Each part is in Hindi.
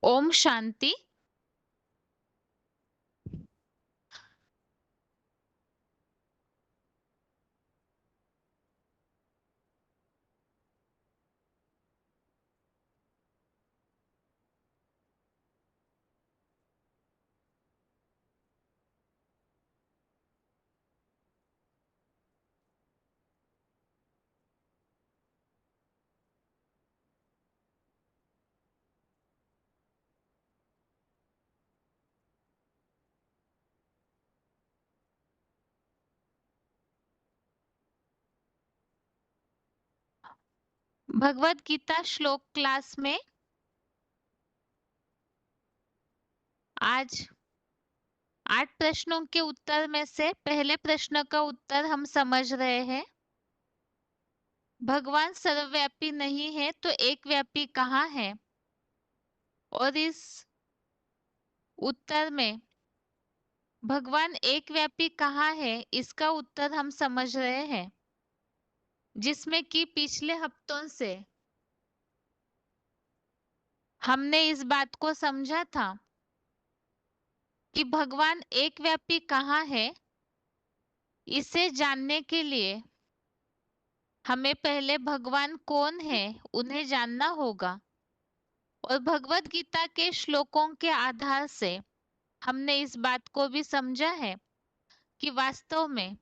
ओम शांति। भगवत गीता श्लोक क्लास में आज 8 प्रश्नों के उत्तर में से पहले प्रश्न का उत्तर हम समझ रहे हैं। भगवान सर्वव्यापी नहीं है तो एक व्यापी कहाँ है? और इस उत्तर में भगवान एक व्यापी कहाँ है, इसका उत्तर हम समझ रहे हैं, जिसमें कि पिछले हफ्तों से हमने इस बात को समझा था कि भगवान एक व्यापी कहाँ है। इसे जानने के लिए हमें पहले भगवान कौन है उन्हें जानना होगा। और भगवत गीता के श्लोकों के आधार से हमने इस बात को भी समझा है कि वास्तव में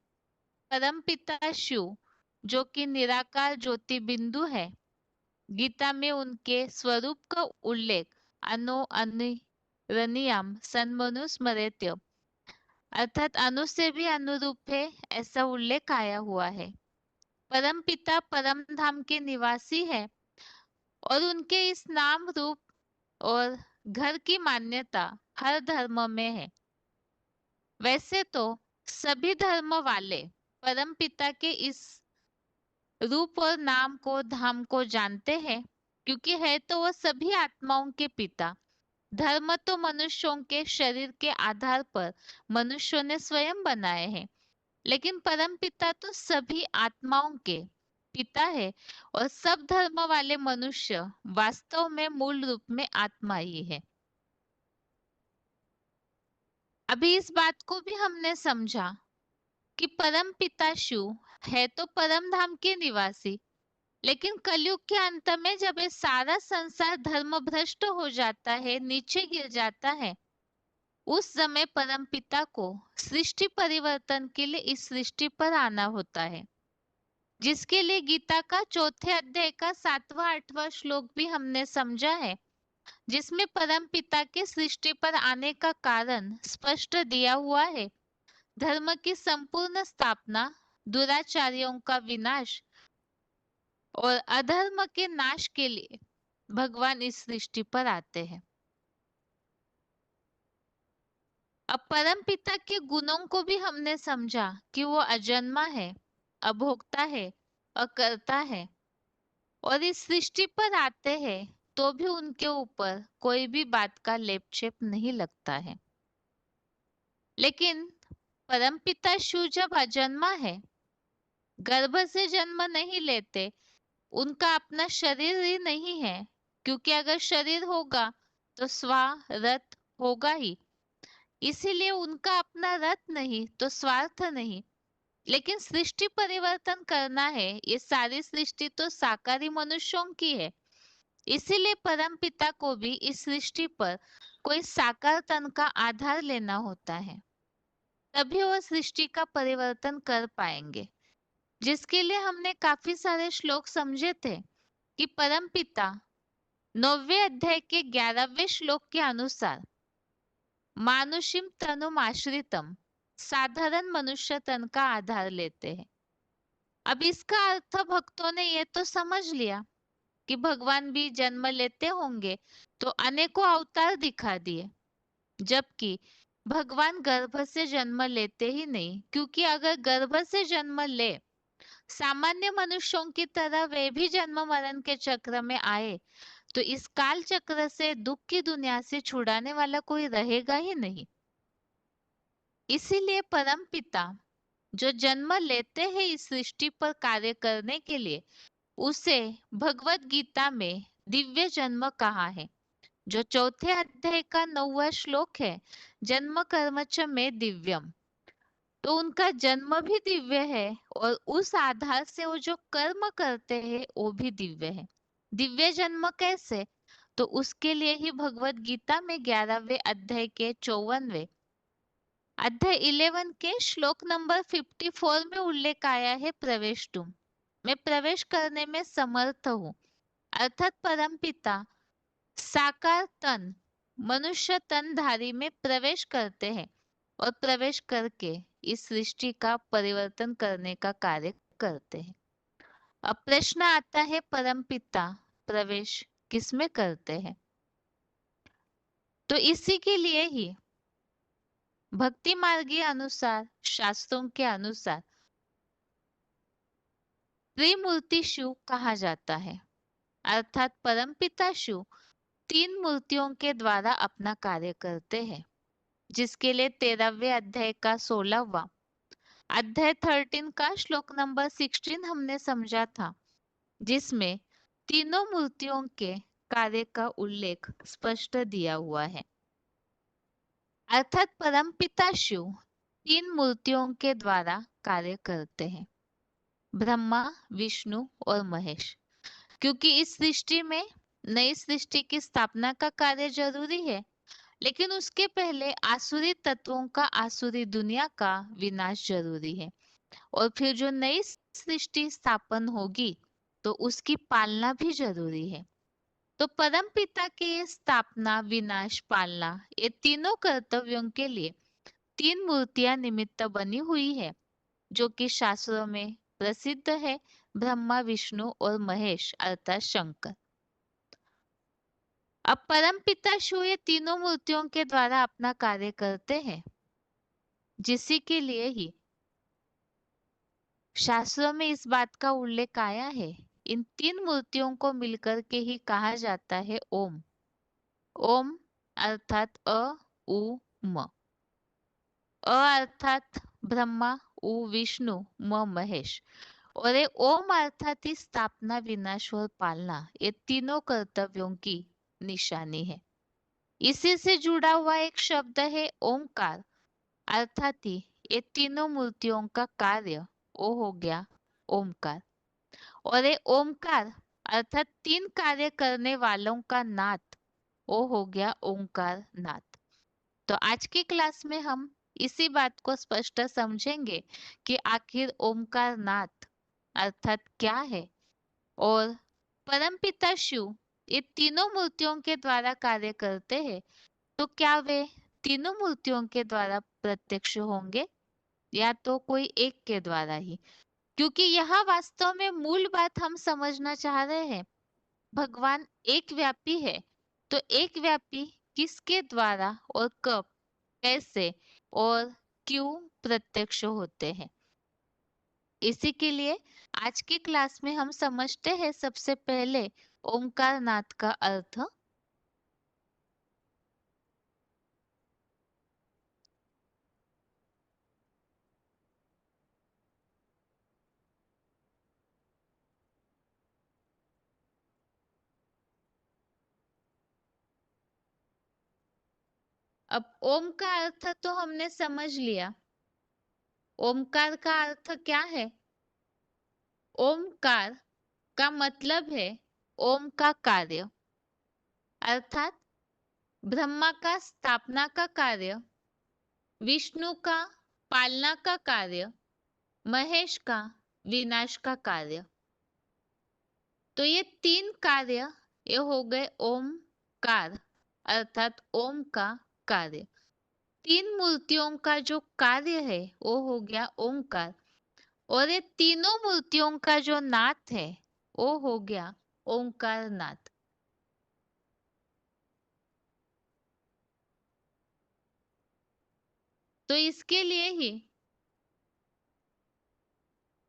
परमपिता शिव, जो कि निराकार ज्योति बिंदु है, गीता में उनके स्वरूप का उल्लेख अनो अनुरणीयम सन्मनु स्मरेत्य, अर्थात अनु से भी अनुरूप है, ऐसा उल्लेख आया हुआ है। परमपिता परम धाम के निवासी है और उनके इस नाम रूप और घर की मान्यता हर धर्म में है। वैसे तो सभी धर्म वाले परम पिता के इस रूप और नाम को धाम को जानते हैं, क्योंकि है तो वो सभी आत्माओं के पिता। धर्म तो मनुष्यों के शरीर के आधार पर मनुष्यों ने स्वयं बनाए हैं, लेकिन परम पिता तो सभी आत्माओं के पिता है और सब धर्म वाले मनुष्य वास्तव में मूल रूप में आत्मा ही है। अभी इस बात को भी हमने समझा कि परम पिता शिव है तो परम धाम के निवासी, लेकिन कलयुग के अंत में जब ये सारा संसार धर्म भ्रष्ट हो जाता है, नीचे गिर जाता है, उस समय परम पिता को सृष्टि परिवर्तन के लिए इस सृष्टि पर आना होता है, जिसके लिए गीता का चौथे अध्याय का 7वां 8वां श्लोक भी हमने समझा है, जिसमें परम पिता के सृष्टि पर आने का कारण स्पष्ट दिया हुआ है। धर्म की संपूर्ण स्थापना, दुराचारियों का विनाश और अधर्म के नाश के लिए भगवान इस सृष्टि पर आते हैं। अब परम पिता के गुणों को भी हमने समझा कि वो अजन्मा है, अभोक्ता है, अकर्ता है और इस सृष्टि पर आते हैं तो भी उनके ऊपर कोई भी बात का लेपचेप नहीं लगता है। लेकिन परमपिता शिव जब अजन्मा है, गर्भ से जन्म नहीं लेते, उनका अपना शरीर ही नहीं है, क्योंकि अगर शरीर होगा तो स्वार्थ होगा ही। इसीलिए उनका अपना रथ नहीं तो स्वार्थ नहीं, लेकिन सृष्टि परिवर्तन करना है। ये सारी सृष्टि तो साकारी मनुष्यों की है, इसीलिए परम पिता को भी इस सृष्टि पर कोई साकार तन का आधार लेना होता है, तभी वह सृष्टि का परिवर्तन कर पाएंगे। जिसके लिए हमने काफी सारे श्लोक समझे थे कि परम पिता 9वें अध्याय के 11वें श्लोक के अनुसार मानुषिम तनुम आश्रितम, साधारण मनुष्य तन का आधार लेते हैं। अब इसका अर्थ भक्तों ने ये तो समझ लिया कि भगवान भी जन्म लेते होंगे, तो अनेकों अवतार दिखा दिए, जबकि भगवान गर्भ से जन्म लेते ही नहीं, क्योंकि अगर गर्भ से जन्म ले, सामान्य मनुष्यों की तरह वे भी जन्म मरण के चक्र में आए, तो इस काल चक्र से, दुख की दुनिया से छुड़ाने वाला कोई रहेगा ही नहीं। इसीलिए परम पिता जो जन्म लेते हैं इस सृष्टि पर कार्य करने के लिए, उसे भगवत गीता में दिव्य जन्म कहा है। जो चौथे अध्याय का 9वां श्लोक है, जन्म कर्म च में दिव्यम, तो उनका जन्म भी दिव्य है और उस आधार से वो जो कर्म करते हैं वो भी दिव्य है। दिव्य जन्म कैसे? तो उसके लिए ही भगवत गीता में 11वें अध्याय के 54वें अध्याय 11 के श्लोक नंबर 54 में उल्लेख आया है, प्रवेश तुम, मैं प्रवेश करने में समर्थ हूँ। अर्थात परमपिता साकार तन मनुष्य तनधारी में प्रवेश करते हैं और प्रवेश करके इस सृष्टि का परिवर्तन करने का कार्य करते हैं। अब प्रश्न आता है, परमपिता प्रवेश किसमें करते हैं? तो इसी के लिए ही भक्ति मार्गी अनुसार, शास्त्रों के अनुसार त्रिमूर्ति शिव कहा जाता है। अर्थात परमपिता शिव 3 मूर्तियों के द्वारा अपना कार्य करते हैं, जिसके लिए 13वें अध्याय का 16वां अध्याय 13 का श्लोक नंबर 16 हमने समझा था, जिसमें तीनों मूर्तियों के कार्य का उल्लेख स्पष्ट दिया हुआ है। अर्थात परमपिता शिव 3 मूर्तियों के द्वारा कार्य करते हैं, ब्रह्मा, विष्णु और महेश। क्योंकि इस सृष्टि में नई सृष्टि की स्थापना का कार्य जरूरी है, लेकिन उसके पहले आसुरी तत्वों का, आसुरी दुनिया का विनाश जरूरी है। और फिर जो नई सृष्टि स्थापन होगी तो उसकी पालना भी जरूरी है। तो परम पिता के ये स्थापना, विनाश, पालना, ये तीनों कर्तव्यों के लिए 3 मूर्तियां निमित्त बनी हुई है, जो कि शास्त्रों में प्रसिद्ध है, ब्रह्मा, विष्णु और महेश अर्थात शंकर। अब परम पिता शिव ये तीनों मूर्तियों के द्वारा अपना कार्य करते हैं, जिसी के लिए ही शास्त्रों में इस बात का उल्लेख आया है। इन 3 मूर्तियों को मिलकर के ही कहा जाता है ओम। ओम अर्थात अ, उ, म। अ अर्थात ब्रह्मा, उ विष्णु, म महेश। और ये ओम अर्थात ही स्थापना, विनाश और पालना, ये तीनों कर्तव्यों की निशानी है। इसी से जुड़ा हुआ एक शब्द है ओमकार, अर्थात ही ये तीनों मूर्तियों का कार्य वो हो गया ओमकार। और ये ओमकार अर्थात 3 कार्य करने वालों का नाथ, वो हो गया ओंकार नाथ। तो आज की क्लास में हम इसी बात को स्पष्ट समझेंगे कि आखिर ओमकार नाथ अर्थात क्या है, और परमपिता शिव ये तीनों मूर्तियों के द्वारा कार्य करते हैं, तो क्या वे तीनों मूर्तियों के द्वारा प्रत्यक्ष होंगे या तो कोई एक के द्वारा ही? क्योंकि यहाँ वास्तव में मूल बात हम समझना चाह रहे हैं, भगवान एक व्यापी है, तो एक व्यापी किसके द्वारा और कब, कैसे और क्यों प्रत्यक्ष होते हैं? इसी के लिए आज की क्लास में हम समझते हैं सबसे पहले ओमकार नाथ का अर्थ। अब ओम का अर्थ तो हमने समझ लिया। ओमकार का अर्थ क्या है? ओमकार का मतलब है ओम का कार्य, अर्थात ब्रह्मा का स्थापना का कार्य, विष्णु का पालना का कार्य, महेश का विनाश का कार्य। तो ये 3 कार्य ये हो गए ओमकार, अर्थात ओम का कार्य। 3 मूर्तियों का जो कार्य है वो हो गया ओमकार, और ये तीनों मूर्तियों का जो नाथ है वो हो गया ओंकार नाथ। तो इसके लिए ही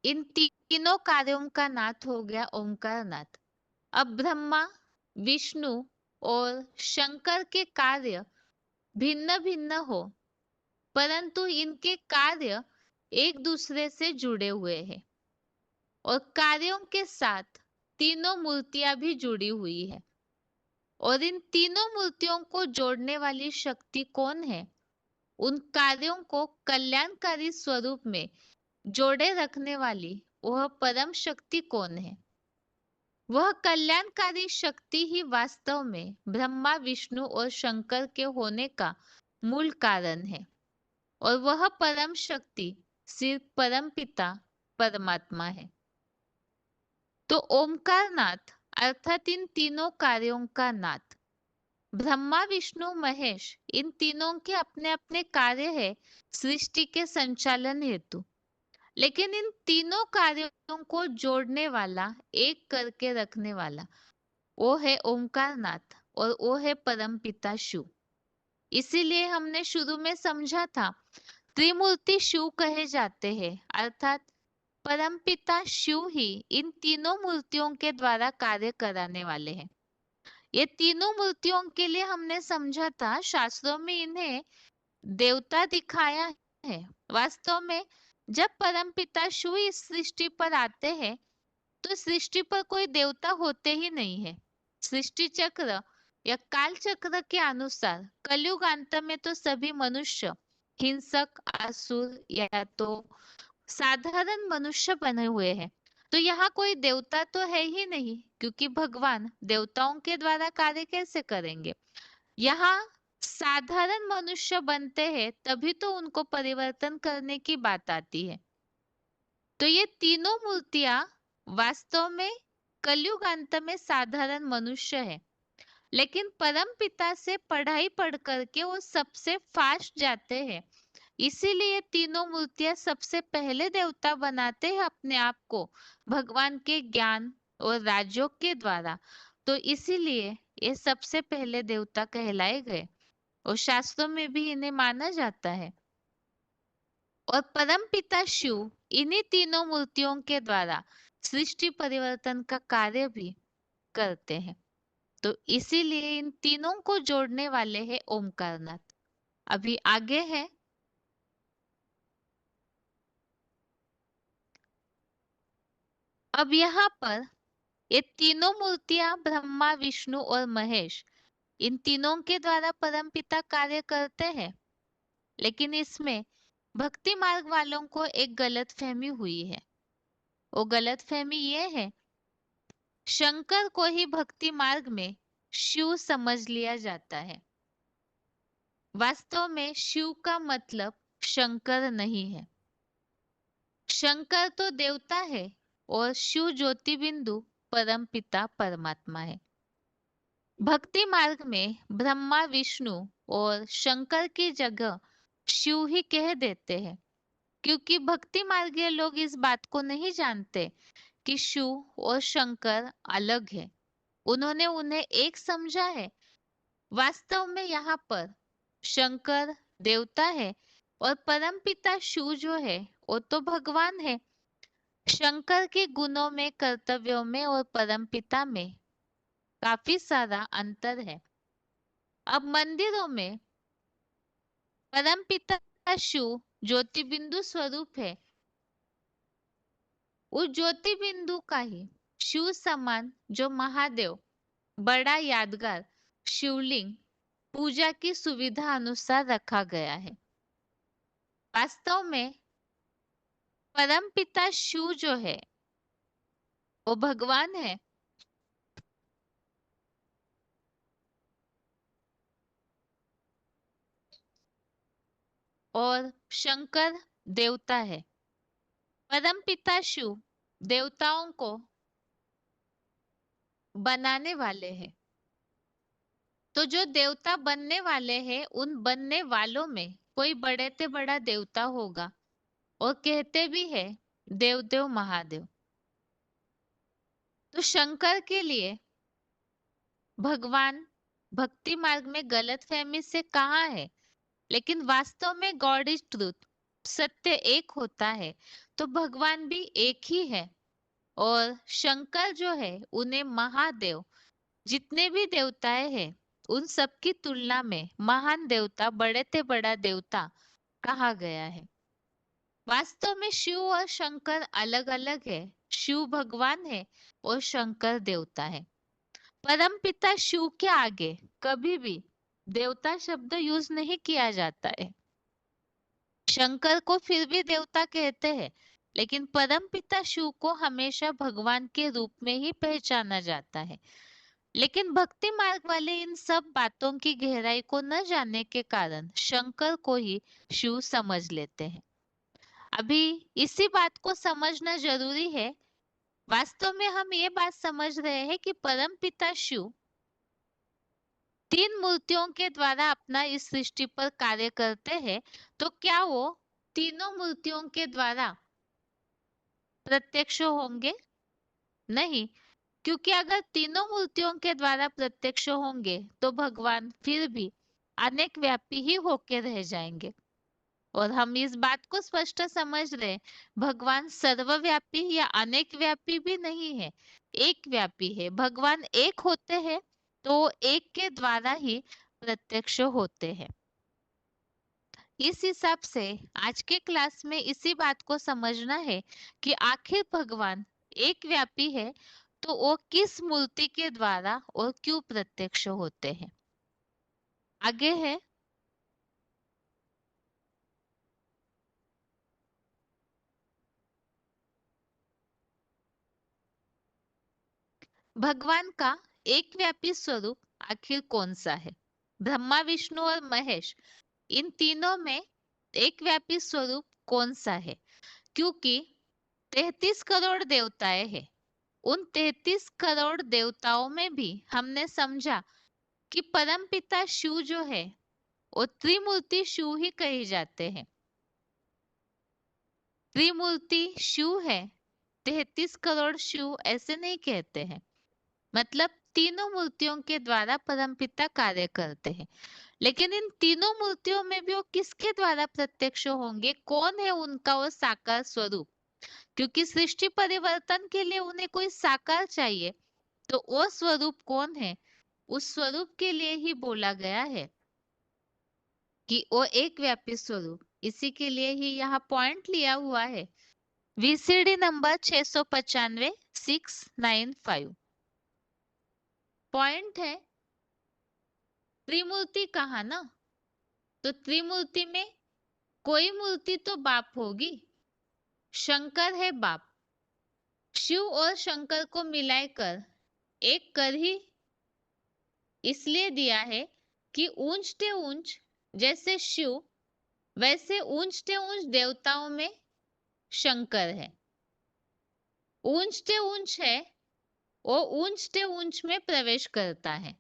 इन तीनों कार्यों का नाथ हो गया ओंकार नाथ। अब ब्रह्मा, विष्णु और शंकर के कार्य भिन्न भिन्न हो, परंतु इनके कार्य एक दूसरे से जुड़े हुए हैं, और कार्यों के साथ तीनों मूर्तियां भी जुड़ी हुई है। और इन तीनों मूर्तियों को जोड़ने वाली शक्ति कौन है? उन कार्यों को कल्याणकारी स्वरूप में जोड़े रखने वाली वह परम शक्ति कौन है? वह कल्याणकारी शक्ति ही वास्तव में ब्रह्मा, विष्णु और शंकर के होने का मूल कारण है। और वह परम शक्ति सिर्फ परम पिता परमात्मा है। तो ओमकार नाथ अर्थात इन तीनों कार्यों का नाथ। ब्रह्मा, विष्णु, महेश इन तीनों के अपने अपने कार्य है सृष्टि के संचालन हेतु। लेकिन इन तीनों कार्यों को जोड़ने वाला, एक करके रखने वाला, वो है ओमकार नाथ और वो है परम पिता शिव। इसीलिए हमने शुरू में समझा था त्रिमूर्ति शिव कहे जाते हैं, अर्थात परमपिता शिव ही इन तीनों मूर्तियों के द्वारा कार्य कराने वाले हैं। ये तीनों मूर्तियों के लिए हमने समझा था शास्त्रों में इन्हें देवता दिखाया है। वास्तव में जब परमपिता शिव इस सृष्टि पर आते हैं तो सृष्टि पर कोई देवता होते ही नहीं है। सृष्टि चक्र या काल चक्र के अनुसार कलयुग अंत में तो सभी मनुष्य हिंसक, असुर या तो साधारण मनुष्य बने हुए हैं। तो यहाँ कोई देवता तो है ही नहीं, क्योंकि भगवान देवताओं के द्वारा कार्य कैसे करेंगे। यहाँ साधारण मनुष्य बनते हैं तभी तो उनको परिवर्तन करने की बात आती है। तो ये तीनों मूर्तियां वास्तव में कलयुग अंत में साधारण मनुष्य है, लेकिन परम पिता से पढ़ाई पढ़ करके वो सबसे फास्ट जाते हैं। इसीलिए तीनों मूर्तियां सबसे पहले देवता बनाते हैं अपने आप को भगवान के ज्ञान और राजयोग के द्वारा। तो इसीलिए ये सबसे पहले देवता कहलाए गए और शास्त्रों में भी इन्हें माना जाता है। और परम पिता शिव इन्हीं तीनों मूर्तियों के द्वारा सृष्टि परिवर्तन का कार्य भी करते हैं। तो इसीलिए इन तीनों को जोड़ने वाले हैं ओमकारनाथ। अभी आगे है, अब यहाँ पर ये तीनों मूर्तियां ब्रह्मा, विष्णु और महेश इन तीनों के द्वारा परमपिता कार्य करते हैं। लेकिन इसमें भक्ति मार्ग वालों को एक गलतफहमी हुई है। वो गलतफहमी ये है, शंकर को ही भक्ति मार्ग में शिव समझ लिया जाता है। वास्तव में शिव का मतलब शंकर नहीं है। शंकर तो देवता है और शिव ज्योति बिंदु परम पिता परमात्मा है। भक्ति मार्ग में ब्रह्मा, विष्णु और शंकर की जगह शिव ही कह देते हैं, क्योंकि भक्ति मार्गीय लोग इस बात को नहीं जानते कि शिव और शंकर अलग है। उन्होंने उन्हें एक समझा है। वास्तव में यहाँ पर शंकर देवता है और परमपिता शिव जो है वो तो भगवान है। शंकर के गुणों में, कर्तव्यों में और परमपिता में काफी सारा अंतर है। अब मंदिरों में परमपिता शिव ज्योति बिंदु स्वरूप है। उस ज्योति बिंदु का ही शिव समान जो महादेव बड़ा यादगार शिवलिंग पूजा की सुविधा अनुसार रखा गया है। वास्तव में परमपिता शिव जो है वो भगवान है और शंकर देवता है। परमपिता शिव देवताओं को बनाने वाले हैं। तो जो देवता बनने वाले हैं उन बनने वालों में कोई बड़े से बड़ा देवता होगा, और कहते भी है देव देव महादेव। तो शंकर के लिए भगवान भक्ति मार्ग में गलतफहमी से कहाँ है, लेकिन वास्तव में गॉड इज ट्रूथ, सत्य एक होता है तो भगवान भी एक ही है। और शंकर जो है उन्हें महादेव, जितने भी देवताएं हैं उन सब की तुलना में महान देवता, बड़े से बड़ा देवता कहा गया है। वास्तव में शिव और शंकर अलग अलग है। शिव भगवान है और शंकर देवता है। परमपिता शिव के आगे कभी भी देवता शब्द यूज नहीं किया जाता है। शंकर को फिर भी देवता कहते हैं, लेकिन परमपिता शिव को हमेशा भगवान के रूप में ही पहचाना जाता है। लेकिन भक्ति मार्ग वाले इन सब बातों की गहराई को न जानने के कारण शंकर को ही शिव समझ लेते हैं। अभी इसी बात को समझना जरूरी है। वास्तव में हम ये बात समझ रहे हैं कि परमपिता शिव तीन मूर्तियों के द्वारा अपना इस सृष्टि पर कार्य करते हैं, तो क्या वो तीनों मूर्तियों के द्वारा प्रत्यक्ष होंगे? नहीं, क्योंकि अगर तीनों मूर्तियों के द्वारा प्रत्यक्ष होंगे तो भगवान फिर भी अनेक व्यापी ही होके रह जाएंगे। और हम इस बात को स्पष्ट समझ रहे, भगवान सर्वव्यापी या अनेक व्यापी भी नहीं है, एक व्यापी है। भगवान एक होते हैं तो एक के द्वारा ही प्रत्यक्ष होते हैं। इस हिसाब से आज के क्लास में इसी बात को समझना है कि आखिर भगवान एक व्यापी है तो वो किस मूर्ति के द्वारा और क्यों प्रत्यक्ष होते हैं। आगे है, भगवान का एक व्यापी स्वरूप आखिर कौन सा है? ब्रह्मा विष्णु और महेश, इन तीनों में एक व्यापी स्वरूप कौन सा है? क्योंकि 33 करोड़ देवताएं हैं। उन 33 करोड़ देवताओं में भी हमने समझा कि परमपिता शिव जो है वो त्रिमूर्ति शिव ही कहे जाते हैं। त्रिमूर्ति शिव है, 33 करोड़ शिव ऐसे नहीं कहते हैं। मतलब तीनों मूर्तियों के द्वारा परमपिता कार्य करते हैं। लेकिन इन तीनों मूर्तियों में भी वो किसके द्वारा प्रत्यक्ष होंगे? कौन है उनका वो साकार स्वरूप? क्योंकि सृष्टि परिवर्तन के लिए उन्हें कोई साकार चाहिए, तो वो स्वरूप कौन है? उस स्वरूप के लिए ही बोला गया है कि वो एक व्यापी स्वरूप। इसी के लिए ही यहाँ पॉइंट लिया हुआ है, वीसीडी नंबर 695 695। पॉइंट है त्रिमूर्ति कहा ना, तो त्रिमूर्ति में कोई मूर्ति तो बाप होगी। शंकर है बाप। शिव और शंकर को मिलाकर एक कर ही इसलिए दिया है कि ऊंचते ऊंच जैसे शिव, वैसे ऊंचते ऊंच देवताओं में शंकर है। ऊंचते ऊंच है, वो ऊंचते ऊंच में प्रवेश करता है।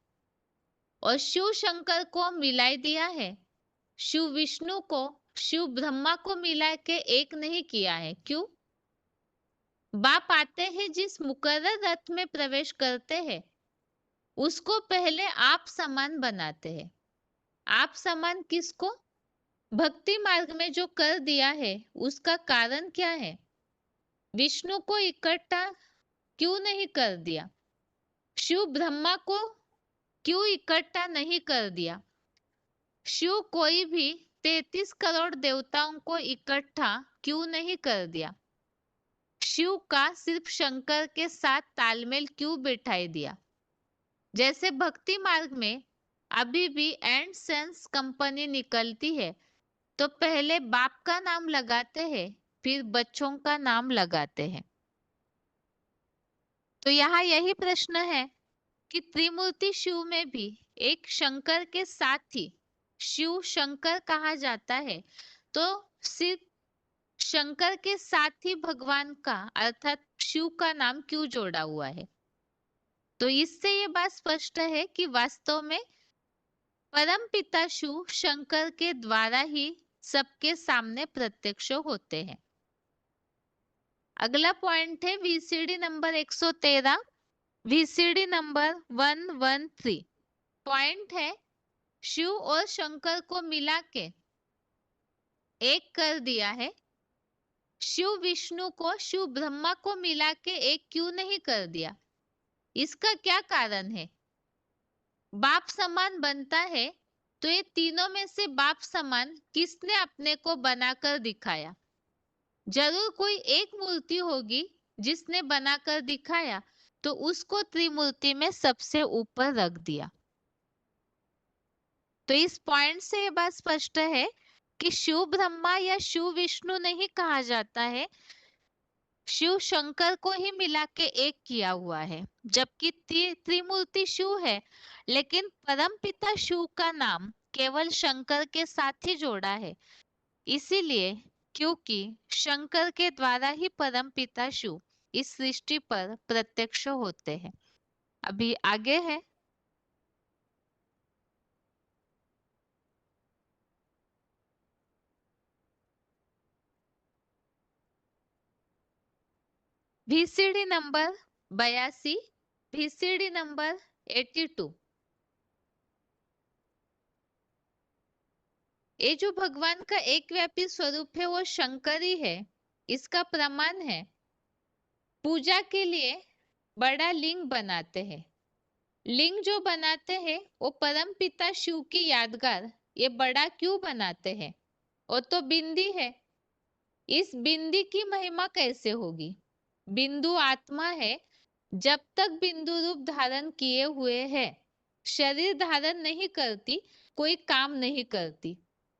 और शिव शंकर को मिलाई दिया है। शिव विष्णु को, शिव ब्रह्मा को मिला के एक नहीं किया है। क्यों? बाप आते हैं, जिस मुकर्रर रथ में प्रवेश करते हैं उसको पहले आप समान बनाते हैं। आप समान किसको? भक्ति मार्ग में जो कर दिया है उसका कारण क्या है? विष्णु को इकट्ठा क्यों नहीं कर दिया? शिव ब्रह्मा को क्यों इकट्ठा नहीं कर दिया? शिव कोई भी 33 करोड़ देवताओं को इकट्ठा क्यों नहीं कर दिया? शिव का सिर्फ शंकर के साथ तालमेल क्यों बिठाई दिया? जैसे भक्ति मार्ग में अभी भी एंड सेंस कंपनी निकलती है तो पहले बाप का नाम लगाते हैं, फिर बच्चों का नाम लगाते हैं। तो यहाँ यही प्रश्न है कि त्रिमूर्ति शिव में भी एक शंकर के साथ ही शिव शंकर कहा जाता है, तो सिर्फ शंकर के साथ ही भगवान का अर्थात शिव का नाम क्यों जोड़ा हुआ है? तो इससे ये बात स्पष्ट है कि वास्तव में परम पिता शिव शंकर के द्वारा ही सबके सामने प्रत्यक्ष होते हैं। अगला पॉइंट है VCD number 113, VCD number 113। Point है शिव और शंकर को मिला के एक कर दिया है। शिव विष्णु को, शिव ब्रह्मा को मिला के एक क्यों नहीं कर दिया? इसका क्या कारण है? बाप समान बनता है तो ये तीनों में से बाप समान किसने अपने को बनाकर दिखाया? जरूर कोई एक मूर्ति होगी जिसने बनाकर दिखाया, तो उसको त्रिमूर्ति में सबसे ऊपर रख दिया। तो इस पॉइंट से ये बात स्पष्ट है कि शिव ब्रह्मा या शिव विष्णु नहीं कहा जाता है, शिव शंकर को ही मिला के एक किया हुआ है। जबकि त्रिमूर्ति शिव है, लेकिन परम पिता शिव का नाम केवल शंकर के साथ ही जोड़ा है। इसीलिए, क्योंकि शंकर के द्वारा ही परम पिता शिव इस सृष्टि पर प्रत्यक्ष होते हैं। अभी आगे है। VCD number 82, VCD number 82। ये जो भगवान का एक व्यापी स्वरूप है वो शंकर ही है। इसका प्रमाण है, पूजा के लिए बड़ा लिंग बनाते हैं। लिंग जो बनाते हैं वो परम पिता शिव की यादगार ये बड़ा क्यों बनाते हैं? वो तो बिंदी है। इस बिंदी की महिमा कैसे होगी? बिंदु आत्मा है, जब तक बिंदु रूप धारण किए हुए है, शरीर धारण नहीं करती, कोई काम नहीं करती,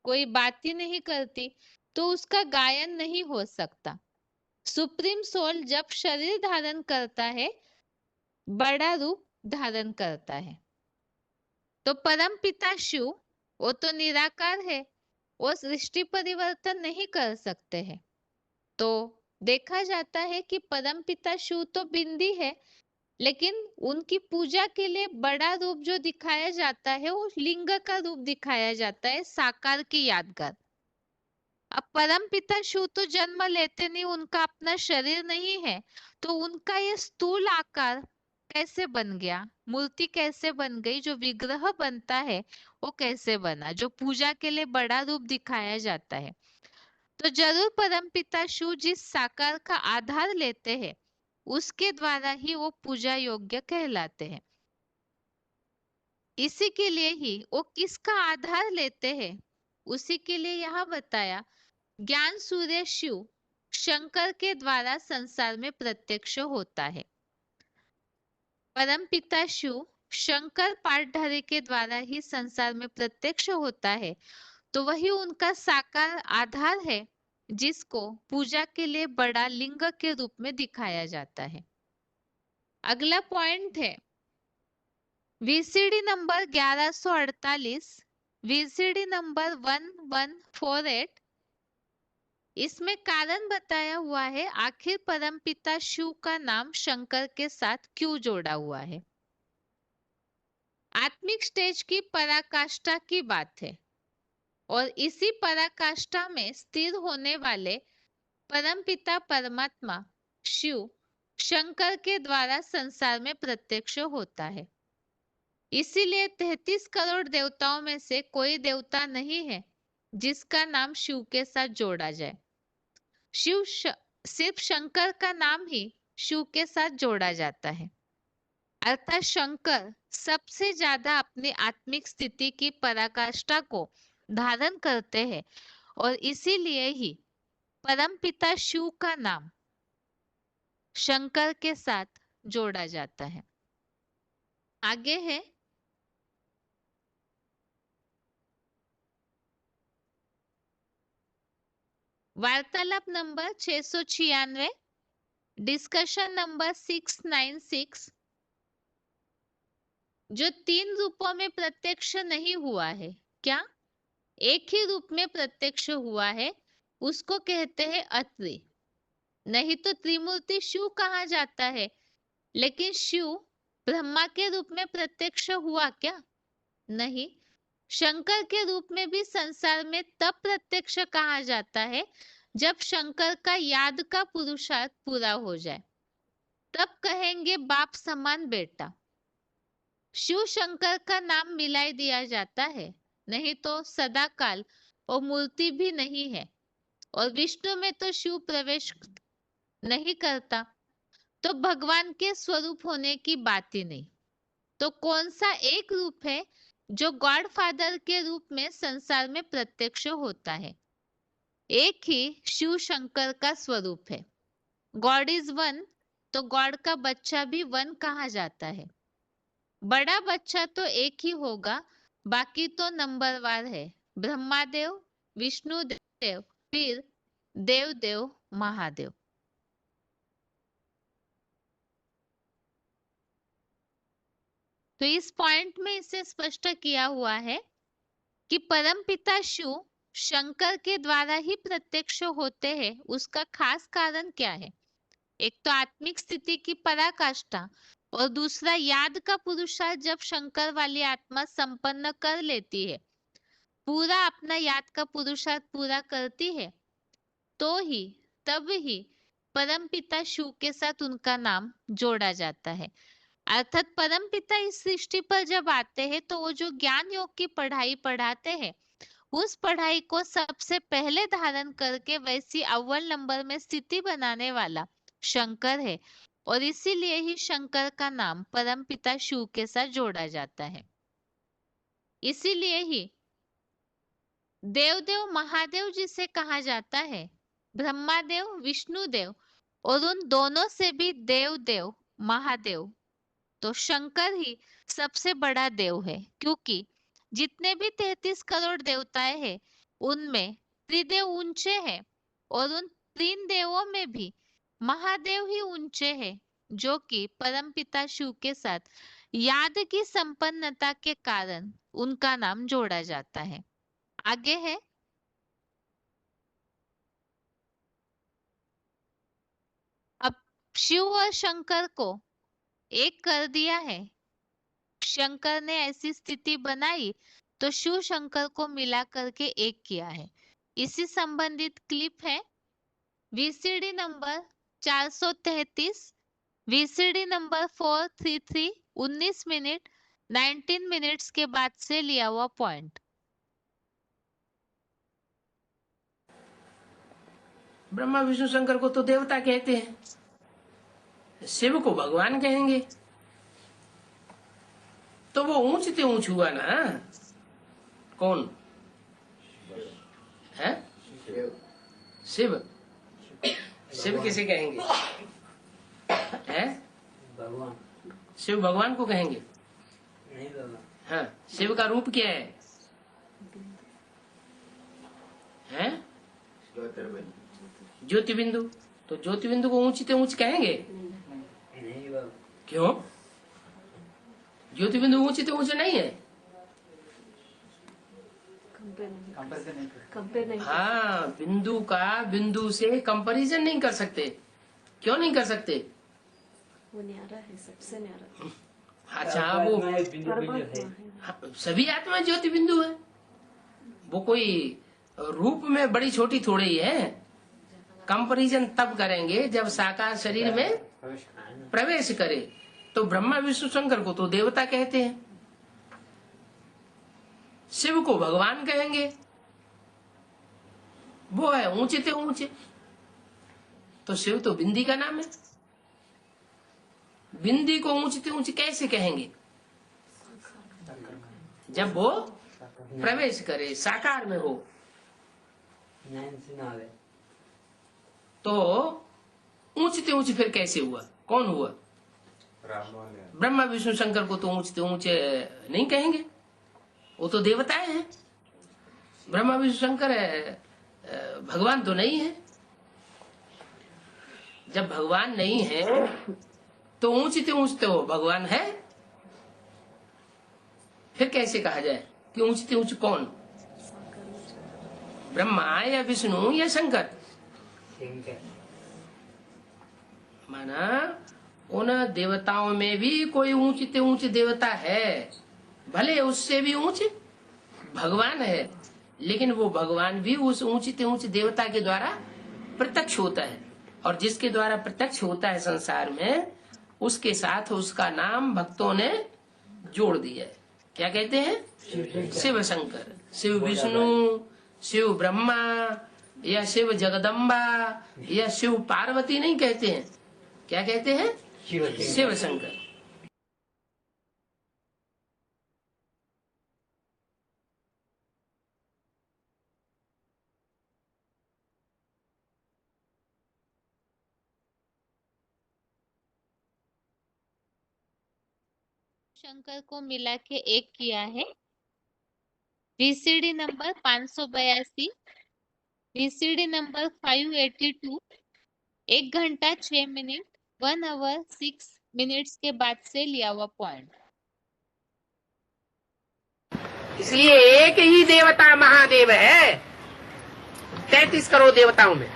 कोई बात ही नहीं करती, तो उसका गायन नहीं हो सकता। सुप्रीम सोल जब शरीर धारण करता है, बड़ा रूप धारण करता है। तो परम पिता शिव वो तो निराकार है, वो सृष्टि परिवर्तन नहीं कर सकते हैं। तो देखा जाता है कि परम पिता शिव तो बिंदी है, लेकिन उनकी पूजा के लिए बड़ा रूप जो दिखाया जाता है वो लिंग का रूप दिखाया जाता है, साकार की यादगार। अब परम पिता शिव तो जन्म लेते नहीं, उनका अपना शरीर नहीं है, तो उनका ये स्थूल आकार कैसे बन गया? मूर्ति कैसे बन गई? जो विग्रह बनता है वो कैसे बना, जो पूजा के लिए बड़ा रूप दिखाया जाता है? तो जरूर परमपिता शिव जिस साकार का आधार लेते हैं, उसके द्वारा ही वो पूजा योग्य कहलाते हैं। इसी के लिए ही वो किसका आधार लेते हैं, उसी के लिए यहाँ बताया, ज्ञान सूर्य शिव शंकर के द्वारा संसार में प्रत्यक्ष होता है। परमपिता शिव शंकर पाठधारी के द्वारा ही संसार में प्रत्यक्ष होता है, तो वही उनका साकार आधार है, जिसको पूजा के लिए बड़ा लिंग के रूप में दिखाया जाता है। अगला पॉइंट है VCD नंबर 1148, VCD नंबर 1148। इसमें कारण बताया हुआ है, आखिर परमपिता शिव का नाम शंकर के साथ क्यों जोड़ा हुआ है। आत्मिक स्टेज की पराकाष्ठा की बात है, और इसी पराकाष्ठा में स्थिर होने वाले परमपिता परमात्मा शिव शंकर के द्वारा संसार में प्रत्यक्ष होता है। इसीलिए 33 करोड़ देवताओं में से कोई देवता नहीं है जिसका नाम शिव के साथ जोड़ा जाए। सिर्फ शंकर का नाम ही शिव के साथ जोड़ा जाता है। अर्थात शंकर सबसे ज्यादा अपनी आत्मिक स्थिति की पराकाष्ठा को धारण करते हैं, और इसीलिए ही परमपिता शिव का नाम शंकर के साथ जोड़ा जाता है। आगे है वार्तालाप नंबर 696, डिस्कशन नंबर 696। जो 3 रूपों में प्रत्यक्ष नहीं हुआ है, क्या एक ही रूप में प्रत्यक्ष हुआ है, उसको कहते हैं अत्रि। नहीं तो त्रिमूर्ति शिव कहा जाता है, लेकिन शिव ब्रह्मा के रूप में प्रत्यक्ष हुआ क्या? नहीं। शंकर के रूप में भी संसार में तब प्रत्यक्ष कहा जाता है जब शंकर का याद का पुरुषार्थ पूरा हो जाए, तब कहेंगे बाप समान बेटा। शिव शंकर का नाम मिलाई दिया जाता है, नहीं तो सदा काल और मूर्ति भी नहीं है, और विष्णु में तो शिव प्रवेश नहीं करता, तो भगवान के स्वरूप होने की बात ही नहीं। तो कौन सा एक रूप है जो गॉड फादर के रूप में संसार में प्रत्यक्ष होता है? एक ही शिव शंकर का स्वरूप है। गॉड इज वन, तो गॉड का बच्चा भी वन कहा जाता है। बड़ा बच्चा तो एक ही होगा, बाकी तो नंबरवार है। ब्रह्मादेव, विष्णु देव, फिर देव देव महादेव। तो इस पॉइंट में इसे स्पष्ट किया हुआ है कि परमपिता शिव शंकर के द्वारा ही प्रत्यक्ष होते हैं। उसका खास कारण क्या है? एक तो आत्मिक स्थिति की पराकाष्ठा, और दूसरा याद का पुरुषार्थ जब शंकर वाली आत्मा संपन्न कर लेती है, पूरा अपना याद का पुरुषार्थ पूरा करती है, तो ही तब ही परमपिता शिव के साथ उनका नाम जोड़ा जाता है। अर्थात परमपिता इस सृष्टि पर जब आते हैं तो वो जो ज्ञान योग की पढ़ाई पढ़ाते हैं, उस पढ़ाई को सबसे पहले धारण करके वैसी अव्वल नंबर में स्थिति बनाने वाला शंकर है, और इसीलिए ही शंकर का नाम परमपिता शिव के साथ जोड़ा जाता है। इसीलिए ही देवदेव महादेव जिसे कहा जाता है, ब्रह्मादेव, विष्णुदेव, और उन दोनों से भी देव देव महादेव, तो शंकर ही सबसे बड़ा देव है। क्योंकि जितने भी 33 करोड़ देवताएं हैं, उनमें त्रिदेव ऊंचे हैं, और उन तीन देवों में भी महादेव ही ऊंचे हैं, जो कि परमपिता शिव के साथ याद की संपन्नता के कारण उनका नाम जोड़ा जाता है। आगे है, अब शिव और शंकर को एक कर दिया है। शंकर ने ऐसी स्थिति बनाई तो शिव शंकर को मिला करके एक किया है। इसी संबंधित क्लिप है VCD number 433, VCD number 433, 19 minute 19 minutes के बाद से लिया हुआ पॉइंट। ब्रह्मा विष्णु शंकर को तो देवता कहते हैं, शिव को भगवान कहेंगे, तो वो ऊंच ते ऊंच हुआ ना। कौन है? शिव। शिव किसे कहेंगे? है भगवान। शिव भगवान को कहेंगे? नहीं बाबा। हाँ, शिव का रूप क्या है? हैं? ज्योति बिंदु। तो ज्योति बिंदु को ऊंची ते ऊंच कहेंगे? नहीं बाबा। क्यों? ज्योति बिंदु ऊंची ते ऊंचे नहीं है। कंपेयर नहीं। हाँ, बिंदु का बिंदु से कंपैरिजन नहीं कर सकते। क्यों नहीं कर सकते? वो न्यारा है, सबसे न्यारा। अच्छा, वो हाँ, सभी आत्मा ज्योति बिंदु है। वो कोई रूप में बड़ी छोटी थोड़ी ही है। कंपैरिजन तब करेंगे जब साकार शरीर में प्रवेश करे। तो ब्रह्मा विष्णु शंकर को तो देवता कहते हैं, शिव को भगवान कहेंगे, वो है ऊंचे ते ऊंचे। तो शिव तो बिंदी का नाम है। बिंदी को ऊंचे ते ऊंचे कैसे कहेंगे? जब वो प्रवेश करे, साकार में हो। तो ऊंचे ते ऊंचे फिर कैसे हुआ? कौन हुआ? ब्रह्मा विष्णु शंकर को तो ऊंचे ते ऊंचे नहीं कहेंगे, वो तो देवताएं हैं। ब्रह्मा विष्णु शंकर भगवान तो नहीं है। जब भगवान नहीं है तो ऊंचते ऊंचते हो भगवान है, फिर कैसे कहा जाए कि ऊंचते ऊंच कौन? ब्रह्मा या विष्णु या शंकर? माना उन देवताओं में भी कोई ऊंचते ऊंच देवता है, भले उससे भी ऊंच भगवान है, लेकिन वो भगवान भी उस ऊंचते ऊंच देवता के द्वारा प्रत्यक्ष होता है। और जिसके द्वारा प्रत्यक्ष होता है संसार में, उसके साथ उसका नाम भक्तों ने जोड़ दिया है। क्या कहते हैं? शिव शंकर, शिव विष्णु, शिव ब्रह्मा, या शिव जगदम्बा, या शिव पार्वती नहीं कहते हैं। क्या कहते हैं? शिव शंकर। शंकर को मिला के एक किया है। VCD नंबर 582, VCD नंबर 582, 1 घंटा 6 मिनट 1 hour 6 minutes के बाद से लिया हुआ पॉइंट। इसलिए एक ही देवता महादेव है 33 करोड़ देवताओं में,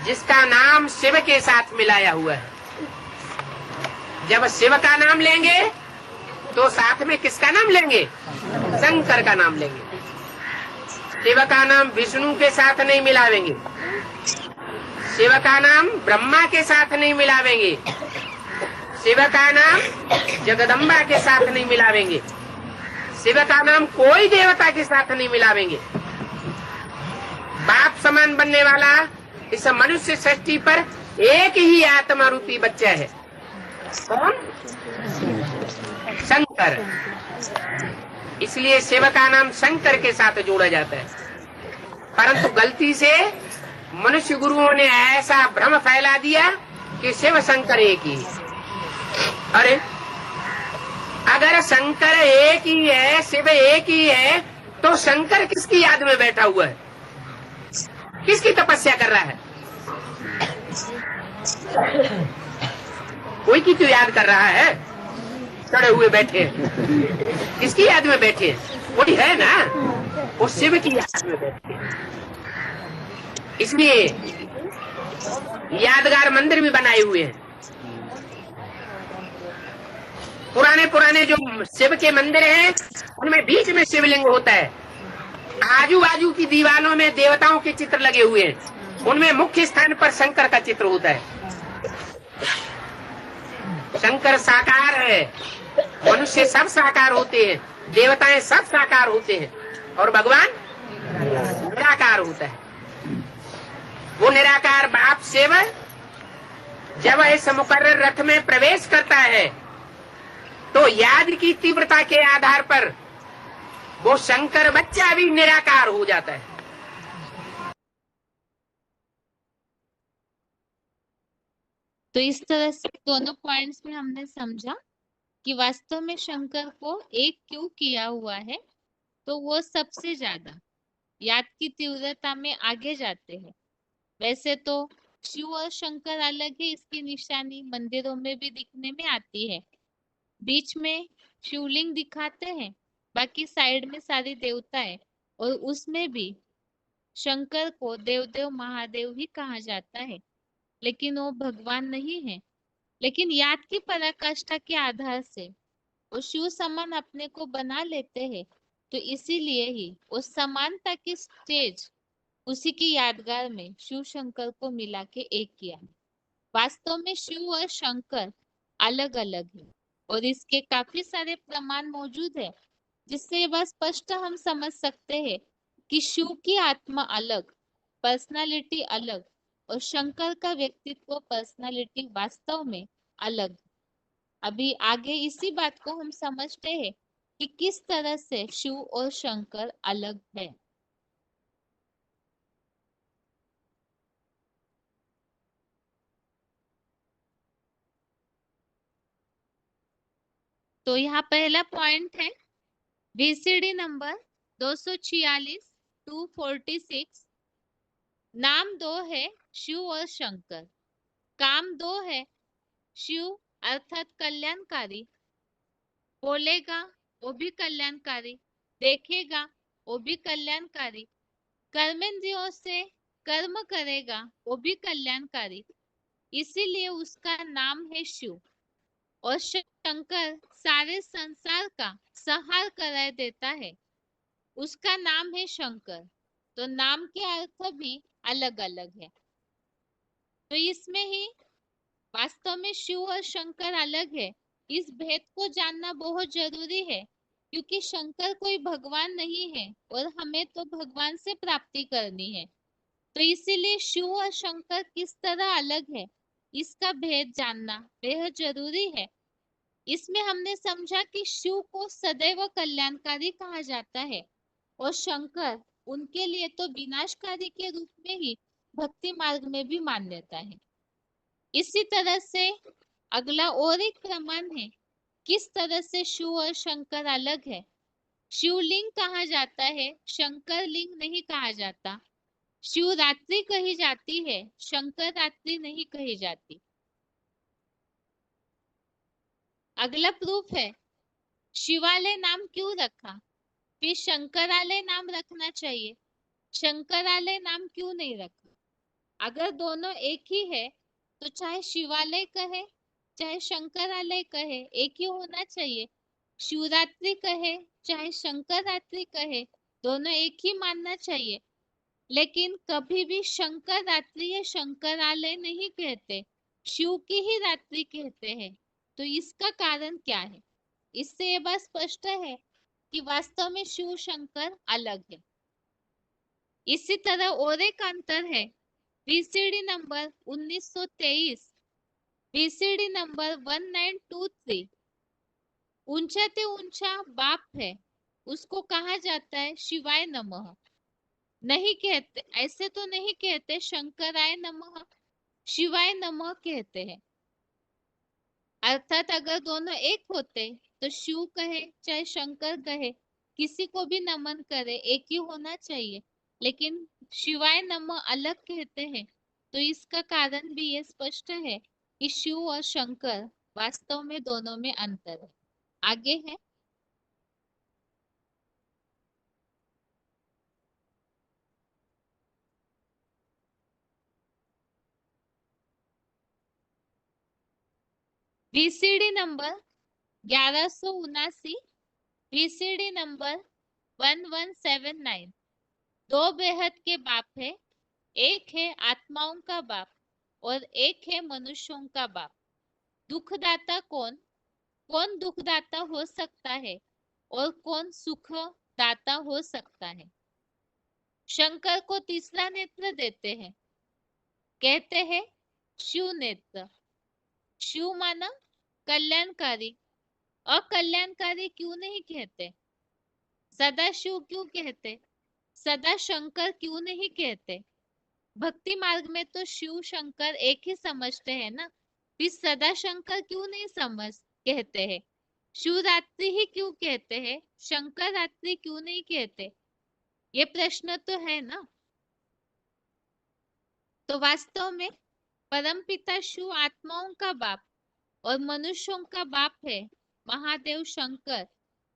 जिसका नाम शिव के साथ मिलाया हुआ है। जब शिव का नाम लेंगे तो साथ में किसका नाम लेंगे? शंकर का नाम लेंगे। शिव का नाम विष्णु के साथ नहीं मिलावेंगे, शिव का नाम ब्रह्मा के साथ नहीं मिलावेंगे, शिव का नाम जगदम्बा के साथ नहीं मिलावेंगे, शिव का नाम कोई देवता के साथ नहीं मिलावेंगे। बाप समान बनने वाला इस मनुष्य सृष्टि पर एक ही आत्मा रूपी बच्चा है। कौन? शंकर। इसलिए शिव का नाम शंकर के साथ जोड़ा जाता है। परंतु गलती से मनुष्य गुरुओं ने ऐसा भ्रम फैला दिया कि शिव शंकर एक ही। अरे अगर शंकर एक ही है, शिव एक ही है, तो शंकर किसकी याद में बैठा हुआ है? किसकी तपस्या कर रहा है? कोई की तो याद कर रहा है, चढ़े हुए बैठे। किसकी याद में बैठे? वही है ना, वो शिव की याद में बैठे। इसलिए यादगार मंदिर भी बनाए हुए हैं। पुराने पुराने जो शिव के मंदिर हैं, उनमें बीच में शिवलिंग होता है। आजू बाजू की दीवारों में देवताओं के चित्र लगे हुए हैं, उनमें मुख्य स्थान पर शंकर का चित्र होता है। शंकर साकार है, मनुष्य सब साकार होते हैं, देवताएं सब साकार होते हैं, और भगवान निराकार होता है। वो निराकार बाप शिव जब इस मुकर्रर रथ में प्रवेश करता है तो याद की तीव्रता के आधार पर वो शंकर बच्चा भी निराकार हो जाता है। तो इस तरह से दोनों पॉइंट्स में हमने समझा कि वास्तव में शंकर को एक क्यों किया हुआ है, तो वो सबसे ज्यादा याद की तीव्रता में आगे जाते हैं। वैसे तो शिव और शंकर अलग है, इसकी निशानी मंदिरों में भी दिखने में आती है। बीच में शिवलिंग दिखाते हैं, बाकी साइड में सारे देवता है, और उसमें भी शंकर को देवदेव महादेव ही कहा जाता है, लेकिन वो भगवान नहीं है। लेकिन याद की पराकाष्ठा के आधार से वो शिव समान अपने को बना लेते हैं, तो इसीलिए ही उस समानता की स्टेज उसी की यादगार में शिव शंकर को मिला के एक किया है। वास्तव में शिव और शंकर अलग अलग है, और इसके काफी सारे प्रमाण मौजूद है, जिससे बस स्पष्ट हम समझ सकते हैं कि शिव की आत्मा अलग, पर्सनालिटी अलग, और शंकर का व्यक्तित्व पर्सनालिटी वास्तव में अलग। अभी आगे इसी बात को हम समझते हैं कि किस तरह से शिव और शंकर अलग है। तो यहाँ पहला पॉइंट है VCD नंबर 246 246। नाम दो है शिव और शंकर, काम दो है। शिव अर्थात कल्याणकारी, बोलेगा वो भी कल्याणकारी, देखेगा वो भी कल्याणकारी, कर्मेंद्रियों से कर्म करेगा वो भी कल्याणकारी, इसीलिए उसका नाम है शिव। और शंकर सारे संसार का संहार कराए देता है, उसका नाम है शंकर। तो नाम के अर्थ भी अलग अलग है। तो इसमें ही वास्तव में शिव और शंकर अलग है, इस भेद को जानना बहुत जरूरी है, क्योंकि शंकर कोई भगवान नहीं है और हमें तो भगवान से प्राप्ति करनी है। तो इसीलिए शिव और शंकर किस तरह अलग है, इसका भेद जानना बेहद जरूरी है। इसमें हमने समझा कि शिव को सदैव कल्याणकारी कहा जाता है, और शंकर उनके लिए तो विनाशकारी के रूप में ही भक्ति मार्ग में भी मान्यता है। इसी तरह से अगला और एक प्रमाण है किस तरह से शिव और शंकर अलग है। शिवलिंग कहा जाता है, शंकर लिंग नहीं कहा जाता। शिवरात्रि कही जाती है, शंकर रात्रि नहीं कही जाती। अगला प्रूफ है, शिवालय नाम क्यों रखा, फिर शंकरालय नाम रखना चाहिए, शंकरालय नाम क्यों नहीं रखा। अगर दोनों एक ही है तो चाहे शिवालय कहे चाहे शंकरालय कहे एक ही होना चाहिए। शिवरात्रि कहे चाहे शंकरात्रि कहे दोनों एक ही मानना चाहिए। लेकिन कभी भी शंकर रात्रि या शंकरालय नहीं कहते, शिव की ही रात्रि कहते हैं। तो इसका कारण क्या है। इससे ये बात स्पष्ट है कि वास्तव में शिव शंकर अलग है। इसी तरह और एक अंतर है, वीसीडी नंबर 1923, वीसीडी नंबर 1923, ऊंचा ते ऊंचा बाप है, उसको कहा जाता है शिवाय नमः। नहीं कहते, ऐसे तो नहीं कहते शंकराय नमः, शिवाय नमः कहते हैं। अर्थात अगर दोनों एक होते तो शिव कहे चाहे शंकर कहे किसी को भी नमन करे एक ही होना चाहिए। लेकिन शिवाय नमः अलग कहते हैं, तो इसका कारण भी ये स्पष्ट है कि शिव और शंकर वास्तव में दोनों में अंतर है। आगे है, वीसीडी नंबर 1179, वीसीडी नंबर 1179। दो बेहद के बाप है, एक है आत्माओं का बाप और एक है मनुष्यों का बाप। दुखदाता कौन, कौन दुखदाता हो सकता है और कौन सुख दाता हो सकता है। शंकर को तीसरा नेत्र देते हैं, कहते हैं शिव नेत्र। शिव माना कल्याणकारी, अकल्याणकारी क्यों नहीं कहते। सदा शिव क्यों कहते, सदा शंकर क्यों नहीं कहते। भक्ति मार्ग में तो शिव शंकर एक ही समझते हैं ना, फिर सदा शंकर क्यों नहीं समझ कहते हैं। शिवरात्रि ही क्यों कहते हैं, शंकर रात्रि क्यों नहीं कहते, ये प्रश्न तो है ना। तो वास्तव में परमपिता शिव आत्माओं का बाप और मनुष्यों का बाप है महादेव शंकर।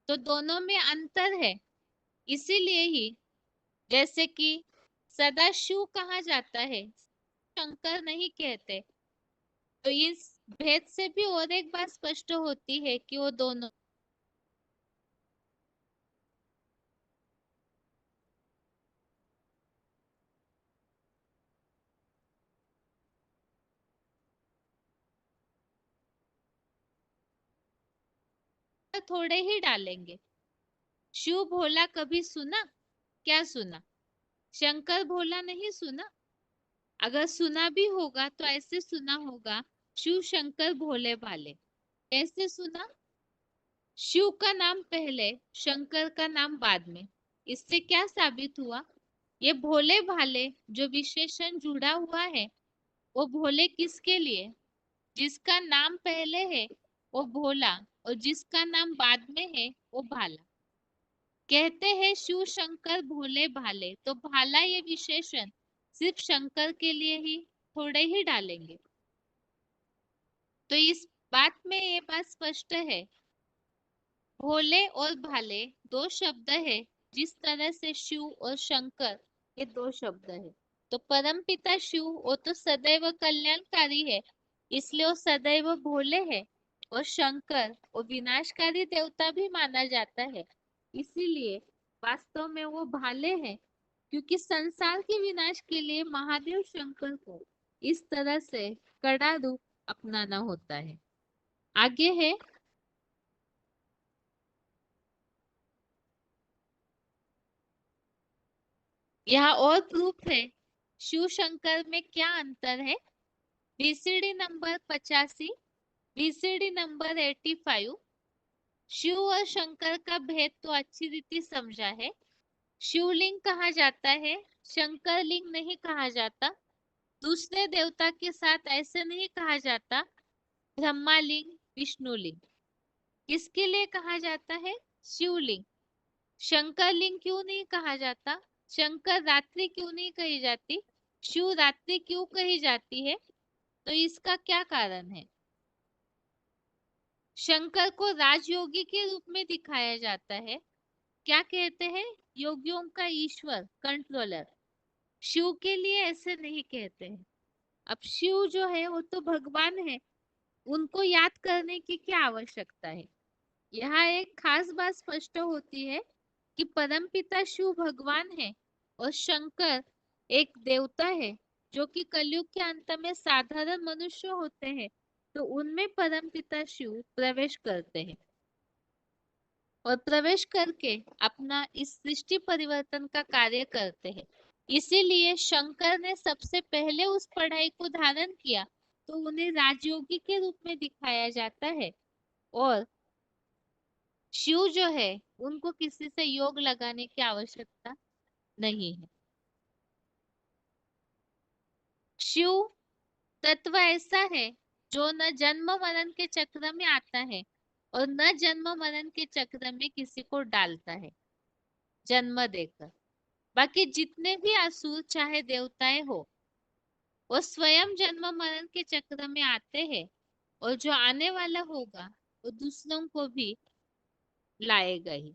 तो दोनों में अंतर है। इसीलिए ही जैसे कि सदा शिव कहा जाता है, शंकर नहीं कहते। तो इस भेद से भी और एक बात स्पष्ट होती है कि वो दोनों थोड़े ही डालेंगे। शिव भोला कभी सुना, क्या सुना, शंकर भोला नहीं सुना। अगर सुना भी होगा तो ऐसे सुना होगा, शिव शंकर भोले भाले। कैसे सुना, शिव का नाम पहले शंकर का नाम बाद में। इससे क्या साबित हुआ, ये भोले भाले जो विशेषण जुड़ा हुआ है वो भोले किसके लिए, जिसका नाम पहले है वो भोला और जिसका नाम बाद में है वो भाला। कहते हैं शिव शंकर भोले भाले, तो भाला ये विशेषण सिर्फ शंकर के लिए ही थोड़े ही डालेंगे। तो इस बात में ये बात स्पष्ट है, भोले और भाले दो शब्द है, जिस तरह से शिव और शंकर ये दो शब्द है। तो परम पिता शिव वो तो सदैव कल्याणकारी है, इसलिए वो सदैव भोले है। और शंकर वो विनाशकारी देवता भी माना जाता है, इसीलिए वास्तव में वो भाले हैं। क्योंकि संसार के विनाश के लिए महादेव शंकर को इस तरह से कड़ा रूप अपनाना होता है। आगे है, यहाँ और प्रूफ है शिव शंकर में क्या अंतर है। VCD number 85, VCD number 85। Shiv और शंकर का भेद तो अच्छी रीति समझा है। शिवलिंग कहा जाता है, शंकर लिंग नहीं कहा जाता। दूसरे देवता के साथ ऐसे नहीं कहा जाता, ब्रह्मालिंग विष्णुलिंग। किसके लिए कहा जाता है? शिवलिंग। शंकर लिंग क्यों नहीं कहा जाता? शंकर रात्रि क्यों नहीं कही जाती? शिव रात्रि क्यों कही जाती है? तो इसका क्या कारण है? शंकर को राजयोगी के रूप में दिखाया जाता है। क्या कहते हैं? योगियों का ईश्वर, कंट्रोलर। शिव के लिए ऐसे नहीं कहते हैं। अब शिव जो है वो तो भगवान है, उनको याद करने की क्या आवश्यकता है? यहाँ एक खास बात स्पष्ट होती है कि परमपिता शिव भगवान है और शंकर एक देवता है, जो कि कलयुग के अंत में साधारण मनुष्य होते हैं, तो उनमें परमपिता शिव प्रवेश करते हैं और प्रवेश करके अपना इस सृष्टि परिवर्तन का कार्य करते हैं। इसीलिए शंकर ने सबसे पहले उस पढ़ाई को धारण किया, तो उन्हें राजयोगी के रूप में दिखाया जाता है। और शिव जो है, उनको किसी से योग लगाने की आवश्यकता नहीं है। शिव तत्व ऐसा है जो न जन्म मरण के चक्र में आता है और न जन्म मरण के चक्र में किसी को डालता है जन्म देकर। बाकी जितने भी असुर चाहे देवताएं हो, वो स्वयं जन्म मरण के चक्र में आते हैं और जो आने वाला होगा वो दूसरों को भी लाएगा ही।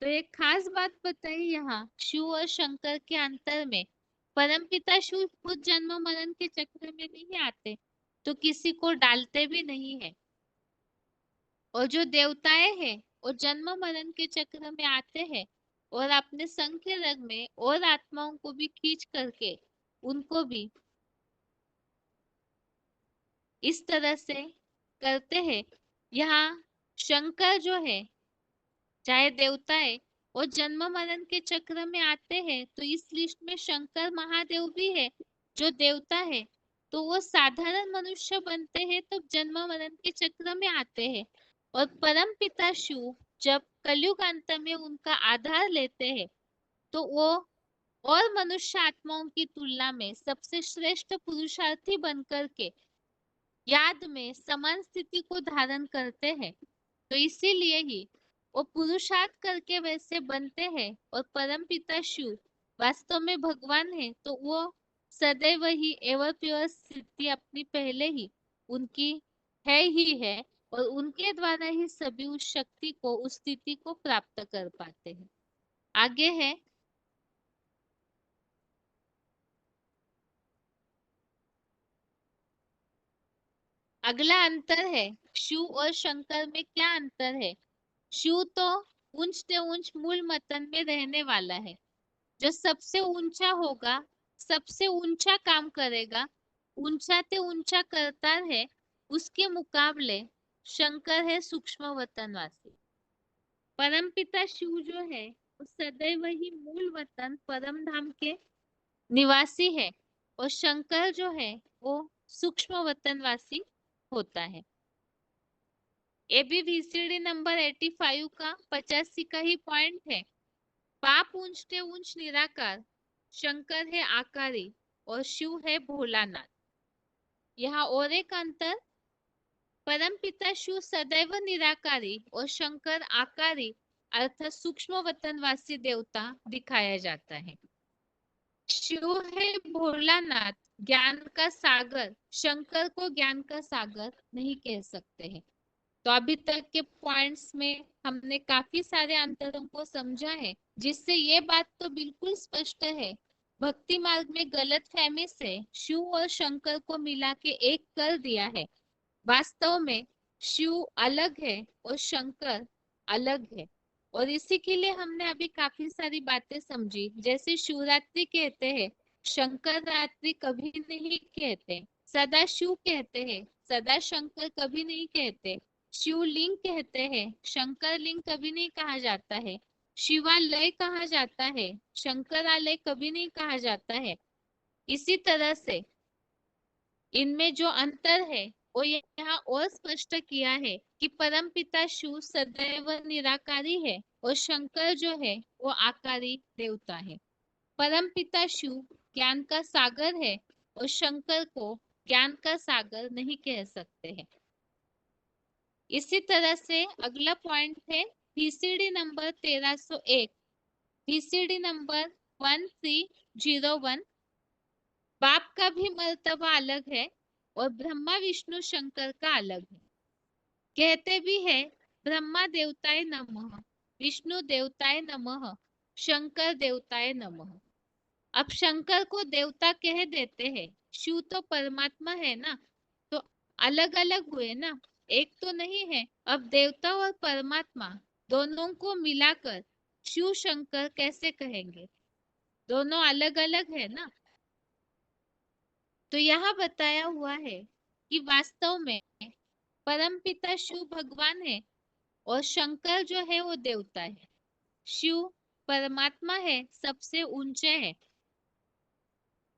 तो एक खास बात बताई यहाँ शिव और शंकर के अंतर में। परमपिता शिव खुद जन्म मरण के चक्र में नहीं आते, तो किसी को डालते भी नहीं है। और जो देवताएं हैं वो जन्म मरण के चक्र में आते हैं और अपने संग के रग में और आत्माओं को भी खींच करके उनको भी इस तरह से करते हैं। यहाँ शंकर जो है, चाहे देवता है, वो जन्म मरण के चक्र में आते हैं, तो इस लिस्ट में शंकर महादेव भी है जो देवता है। तो वो साधारण मनुष्य बनते हैं तो जन्म मरण के चक्र में आते हैं। और परम पिता शिव जब कलयुग अंत में उनका आधार लेते हैं, तो वो और मनुष्य आत्माओं की तुलना में सबसे श्रेष्ठ पुरुषार्थी बनकर के याद में समान स्थिति को धारण करते हैं। तो इसीलिए ही वो पुरुषार्थ करके वैसे बनते हैं। और परम पिता शिव वास्तव में भगवान है, तो वो सदैव ही एवर प्योर स्थिति अपनी पहले ही उनकी है ही है और उनके द्वारा ही सभी उस शक्ति को, उस स्थिति को प्राप्त कर पाते हैं। आगे है अगला अंतर है शिव और शंकर में क्या अंतर है? शिव तो ऊंच से ऊंच मूल मतन में रहने वाला है, जो सबसे ऊंचा होगा, सबसे ऊंचा काम करेगा, ऊंचा ते ऊंचा करता है। उसके मुकाबले शंकर है सूक्ष्म वतनवासी। परमपिता शिव जो है वो सदैव ही मूल वतन परम धाम के निवासी है और शंकर जो है वो सूक्ष्म वतनवासी होता है। एबीवीसीडी नंबर 85 का 85 का ही पॉइंट है। पाप ऊंचते ऊंच निराकार, शंकर है आकारी और शिव है भोलानाथ। यहाँ और एक अंतर, परम पिता शिव सदैव निराकारी और शंकर आकारी अर्थात सूक्ष्म वतनवासी देवता दिखाया जाता है। शिव है भोलानाथ, ज्ञान का सागर। शंकर को ज्ञान का सागर नहीं कह सकते हैं। तो अभी तक के पॉइंट्स में हमने काफी सारे अंतरों को समझा है, जिससे ये बात तो बिल्कुल स्पष्ट है, भक्ति मार्ग में गलत फहमी से शिव और शंकर को मिला के एक कर दिया है। वास्तव में शिव अलग है और शंकर अलग है। और इसी के लिए हमने अभी काफी सारी बातें समझी, जैसे शिवरात्रि कहते हैं, शंकर रात्रि कभी नहीं कहते, सदा शिव कहते हैं, सदा शंकर कभी नहीं कहते। शिवलिंग कहते हैं, शंकर लिंग कभी नहीं कहा जाता है। शिवालय कहा जाता है, शंकरालय कभी नहीं कहा जाता है। इसी तरह से इनमें जो अंतर है वो यहाँ और स्पष्ट किया है कि परम पिता शिव सदैव निराकारी है और शंकर जो है वो आकारी देवता है। परम पिता शिव ज्ञान का सागर है और शंकर को ज्ञान का सागर नहीं कह सकते हैं। इसी तरह से अगला पॉइंट है VCD नंबर 1301, VCD नंबर 1301। बाप का भी मर्तबा अलग है और ब्रह्मा विष्णु शंकर का अलग है। कहते भी है ब्रह्मा देवताय नमः, विष्णु देवताय नमः, शंकर देवताय नमः। अब शंकर को देवता कह देते हैं, शिव तो परमात्मा है ना, तो अलग अलग हुए ना, एक तो नहीं है। अब देवता और परमात्मा दोनों को मिलाकर शिव शंकर कैसे कहेंगे, दोनों अलग अलग है ना। तो यहाँ बताया हुआ है कि वास्तव में परमपिता शिव भगवान है और शंकर जो है वो देवता है। शिव परमात्मा है, सबसे ऊंचे है।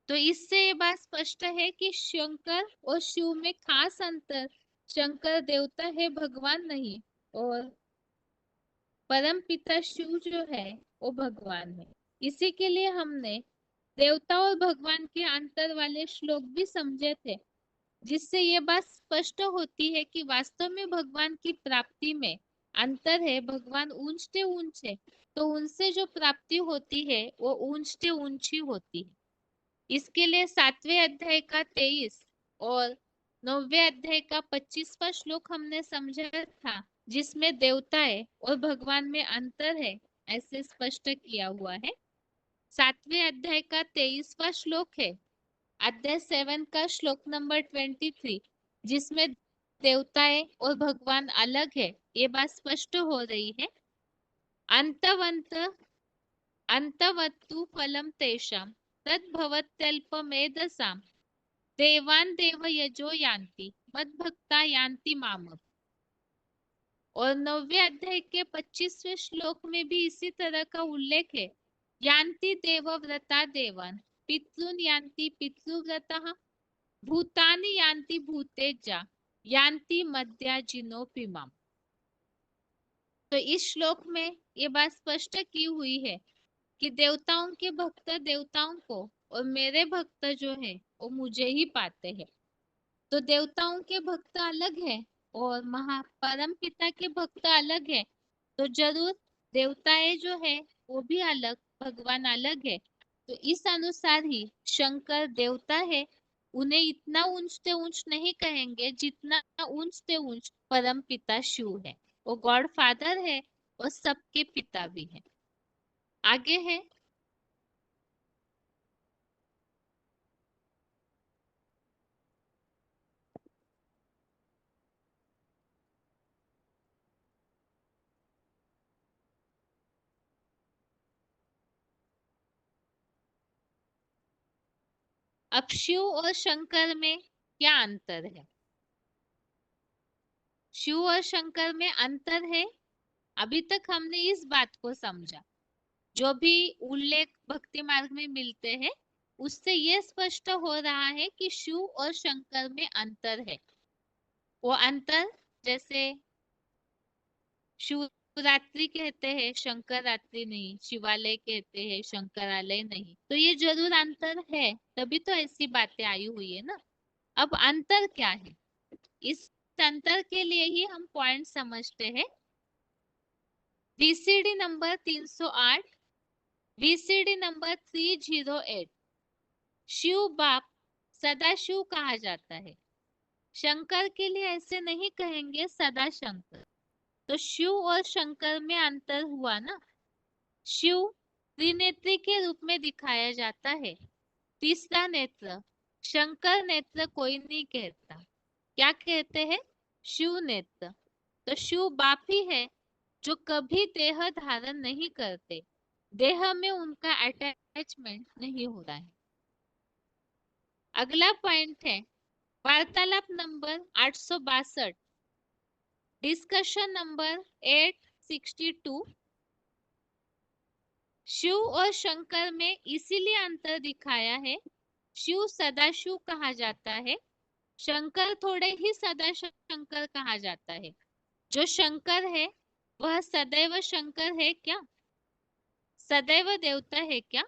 तो इससे ये बात स्पष्ट है कि शंकर और शिव में खास अंतर, शंकर देवता है, भगवान नहीं, और परम पिता शिव जो है वो भगवान है। इसी के लिए हमने देवता और भगवान के अंतर वाले श्लोक भी समझे थे, जिससे ये बात स्पष्ट होती है कि वास्तव में भगवान की प्राप्ति में अंतर है। भगवान ऊंचते ऊंचे, तो उनसे जो प्राप्ति होती है वो ऊंचते ऊंची होती है। इसके लिए 7वें अध्याय का 23 और 9वें अध्याय का 25वां श्लोक हमने समझा था, जिसमें देवताएं और भगवान में अंतर है ऐसे स्पष्ट किया हुआ है। 7वें अध्याय का 23वां श्लोक है अध्याय 7 का श्लोक नंबर 23, जिसमें देवताएं और भगवान अलग है, ये बात स्पष्ट हो रही है। अंतवंत अंतवत्तु फलम तेषां तद्भवत्यल्पमेधसाम् देवान देव यजो यान्ति मद्भक्ता यान्ति माम। और 9वें अध्याय के 25वें श्लोक में भी इसी तरह का उल्लेख है। यान्ति देवव्रता देवान पितॄन् यान्ति पितृव्रतः भूतानि यान्ति भूतेजा यान्ति मद्याजिनोऽपि माम्। तो इस श्लोक में ये बात स्पष्ट की हुई है कि देवताओं के भक्त देवताओं को और मेरे भक्त जो है वो मुझे ही पाते हैं। तो देवताओं के भक्त अलग है और परम पिता के भक्त अलग है, तो जरूर देवताएं जो है वो भी अलग, भगवान अलग है। तो इस अनुसार ही शंकर देवता है, उन्हें इतना ऊंचते ऊंच नहीं कहेंगे जितना ऊंचते ऊंच परम पिता शिव है। वो गॉड फादर है और सबके पिता भी है। आगे है अब शिव और शंकर में क्या अंतर है। शिव और शंकर में अंतर है, अभी तक हमने इस बात को समझा। जो भी उल्लेख भक्ति मार्ग में मिलते हैं उससे ये स्पष्ट हो रहा है कि शिव और शंकर में अंतर है। वो अंतर जैसे शिवरात्रि कहते हैं, शंकर रात्रि नहीं, शिवालय कहते हैं, शंकरालय नहीं, तो ये जरूर अंतर है, तभी तो ऐसी बातें आई हुई है ना। अब अंतर क्या है, इस अंतर के लिए ही हम पॉइंट समझते हैं। VCD number 308, VCD number 308। Shiv बाप सदाशिव कहा जाता है। शंकर के लिए ऐसे नहीं कहेंगे सदा शंकर। तो शिव और शंकर में अंतर हुआ ना। शिव त्रिनेत्री के रूप में दिखाया जाता है, तीसरा नेत्र। शंकर नेत्र कोई नहीं कहता, क्या कहते हैं, शिव नेत्र। तो शिव बाप ही है जो कभी देह धारण नहीं करते, देह में उनका अटैचमेंट नहीं हो रहा है। अगला पॉइंट है वार्तालाप नंबर 862, डिस्कशन नंबर 862। शिव और शंकर में इसीलिए अंतर दिखाया है, शिव सदाशिव कहा जाता है, शंकर थोड़े ही सदा शंकर कहा जाता है। जो शंकर है वह सदैव शंकर है क्या, सदैव देवता है क्या।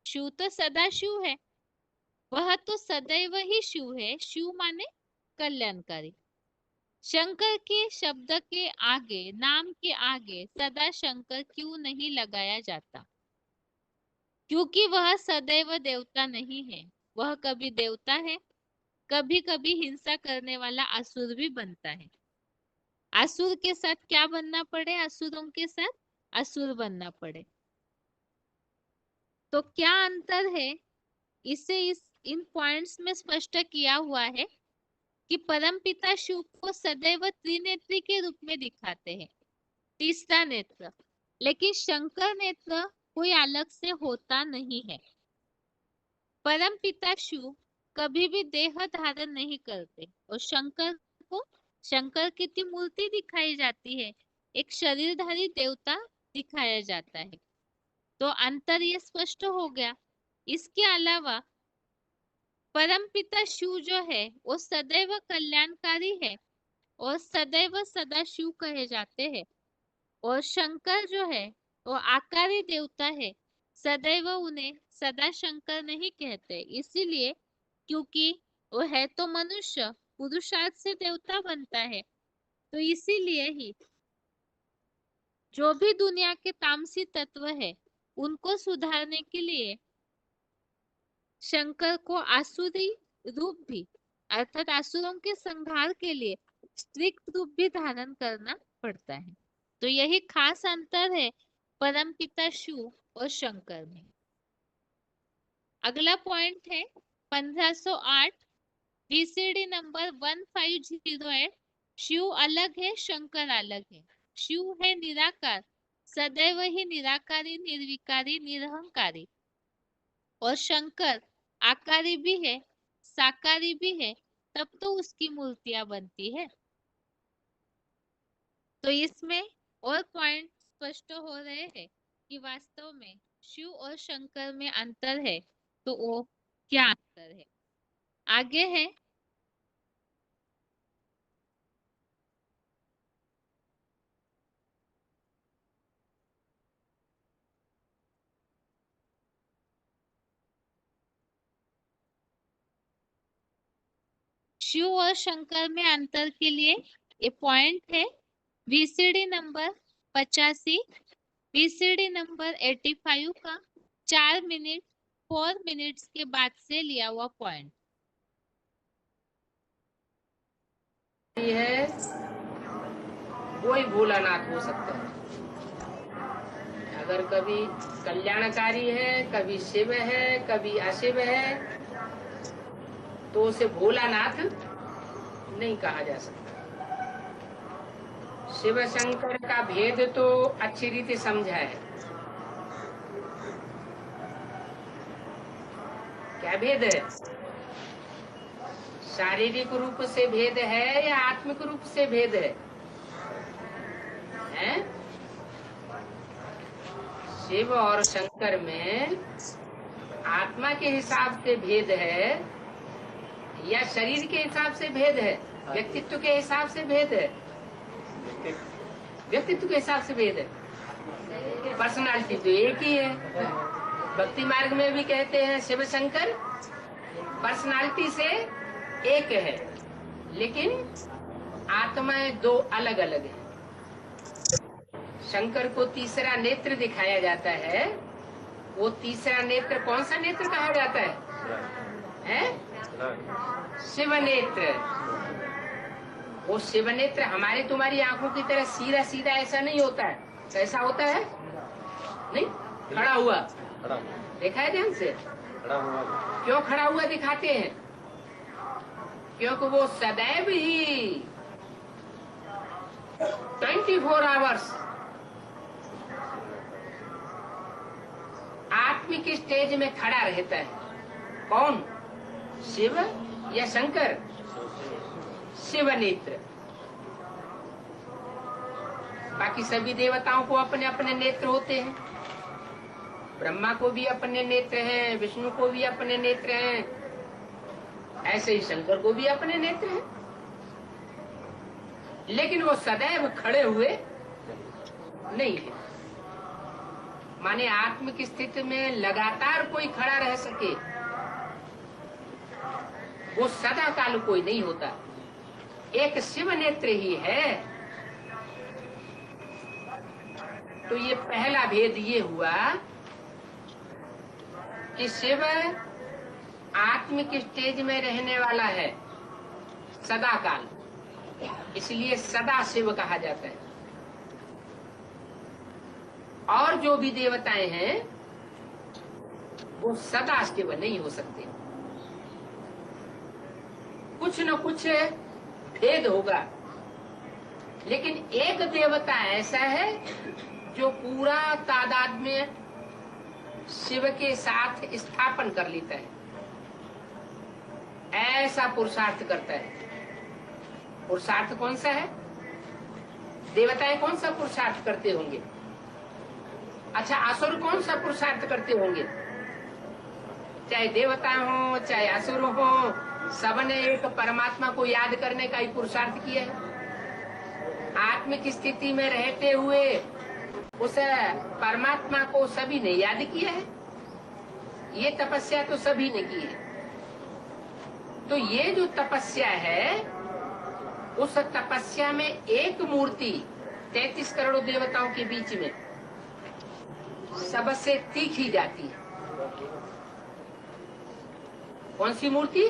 शिव तो सदाशिव है, वह तो सदैव ही शिव है। शिव माने कल्याणकारी। शंकर के शब्द के आगे, नाम के आगे सदा शंकर क्यों नहीं लगाया जाता? क्योंकि वह सदैव देवता नहीं है। वह कभी देवता है, कभी कभी हिंसा करने वाला असुर भी बनता है। असुर के साथ क्या बनना पड़े? असुरों के साथ असुर बनना पड़े। तो क्या अंतर है? इसे इन पॉइंट्स में स्पष्ट किया हुआ है कि परमपिता शिव को सदैव त्रिनेत्री के रूप में दिखाते हैं, तीसरा नेत्र। लेकिन शंकर नेत्र कोई अलग से होता नहीं है। परमपिता शिव कभी भी देह धारण नहीं करते और शंकर की मूर्ति दिखाई जाती है, एक शरीरधारी देवता दिखाया जाता है। तो अंतर ये स्पष्ट हो गया। इसके अलावा परमपिता शिव जो है वो सदैव कल्याणकारी है और सदैव सदा शिव कहे जाते हैं। और शंकर जो है वो आकारी देवता है, सदैव उन्हें सदा शंकर नहीं कहते। इसीलिए क्योंकि वो है तो मनुष्य, पुरुषार्थ से देवता बनता है। तो इसीलिए ही जो भी दुनिया के तामसी तत्व है उनको सुधारने के लिए शंकर को आसुरी रूप भी, अर्थात असुरों के संहार के लिए स्त्रीक रूप भी धारण करना पड़ता है। तो यही खास अंतर है परमपिता शिव और शंकर में। अगला पॉइंट है 1508 बीसीडी नंबर 1508। शिव अलग है, शंकर अलग है। शिव है निराकार, सदैव ही निराकारी, निर्विकारी, निरहंकारी। और शंकर आकारी भी है, साकारी भी है, तब तो उसकी मूर्तियां बनती है। तो इसमें और पॉइंट स्पष्ट हो रहे हैं कि वास्तव में शिव और शंकर में अंतर है। तो वो क्या अंतर है? आगे है शिव और शंकर में अंतर के लिए ये पॉइंट है वीसीडी नंबर 85, वीसीडी नंबर 85 का 4 मिनट 4 मिनट्स के बाद से लिया हुआ पॉइंट है। कोई भोलानाथ हो सकता है। अगर कभी कल्याणकारी है, कभी शिव है, कभी अशिव है, तो उसे भोलानाथ नहीं कहा जा सकता। शिव शंकर का भेद तो अच्छी रीति समझा है। क्या भेद है? शारीरिक रूप से भेद है या आत्मिक रूप से भेद है? हैं? शिव और शंकर में आत्मा के हिसाब से भेद है या शरीर के हिसाब से भेद है? व्यक्तित्व के हिसाब से भेद है? व्यक्तित्व के हिसाब से भेद है। पर्सनालिटी तो एक ही है। भक्ति मार्ग में भी कहते हैं शिव शंकर पर्सनालिटी से एक है, लेकिन आत्माएं दो अलग अलग है। शंकर को तीसरा नेत्र दिखाया जाता है। वो तीसरा नेत्र कौन सा नेत्र कहा जाता है? शिव नेत्र। वो शिव नेत्र हमारे तुम्हारी आंखों की तरह सीधा सीधा ऐसा नहीं होता है। कैसा होता है? नहीं, खड़ा हुआ। देखा है ध्यान से? क्यों खड़ा हुआ दिखाते हैं? क्योंकि वो सदैव ही 24 आवर्स आत्मिक स्टेज में खड़ा रहता है। कौन? शिव या शंकर? शिव नेत्र। बाकी सभी देवताओं को अपने अपने नेत्र होते हैं। ब्रह्मा को भी अपने नेत्र हैं, विष्णु को भी अपने नेत्र हैं, ऐसे ही शंकर को भी अपने नेत्र हैं। लेकिन वो सदैव खड़े हुए नहीं है। माने आत्मिक स्थिति में लगातार कोई खड़ा रह सके, वो सदा काल कोई नहीं होता। एक शिव नेत्र ही है। तो ये पहला भेद ये हुआ कि शिव आत्मिक स्टेज में रहने वाला है सदा काल, इसलिए सदा शिव कहा जाता है। और जो भी देवताएं हैं वो सदा शिव नहीं हो सकते, कुछ न कुछ भेद होगा। लेकिन एक देवता ऐसा है जो पूरा तादाद में शिव के साथ स्थापन कर लेता है, ऐसा पुरुषार्थ करता है। पुरुषार्थ कौन सा है? देवताएं कौन सा पुरुषार्थ करते होंगे? अच्छा, असुर कौन सा पुरुषार्थ करते होंगे? चाहे देवता हो चाहे असुर हो, सबने एक परमात्मा को याद करने का ही पुरुषार्थ किया है। आत्मिक स्थिति में रहते हुए उस परमात्मा को सभी ने याद किया है। ये तपस्या तो सभी ने की है। तो ये जो तपस्या है, उस तपस्या में एक मूर्ति 33 करोड़ देवताओं के बीच में सबसे तीखी जाती है। कौन सी मूर्ति?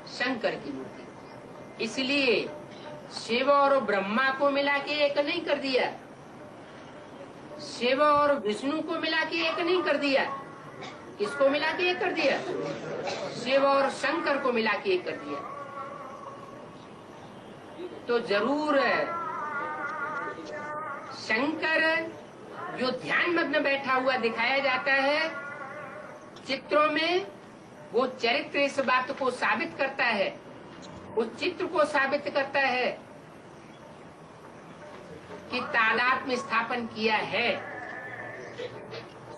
शंकर की मूर्ति। इसलिए शिव और ब्रह्मा को मिला के एक नहीं कर दिया, शिव और विष्णु को मिला के एक नहीं कर दिया। किसको मिला के एक कर दिया? शिव और शंकर को मिला के एक कर दिया। तो जरूर शंकर जो ध्यान मग्न बैठा हुआ दिखाया जाता है चित्रों में, वो चरित्र इस बात को साबित करता है, उस चित्र को साबित करता है कि तादात्म्य स्थापन किया है।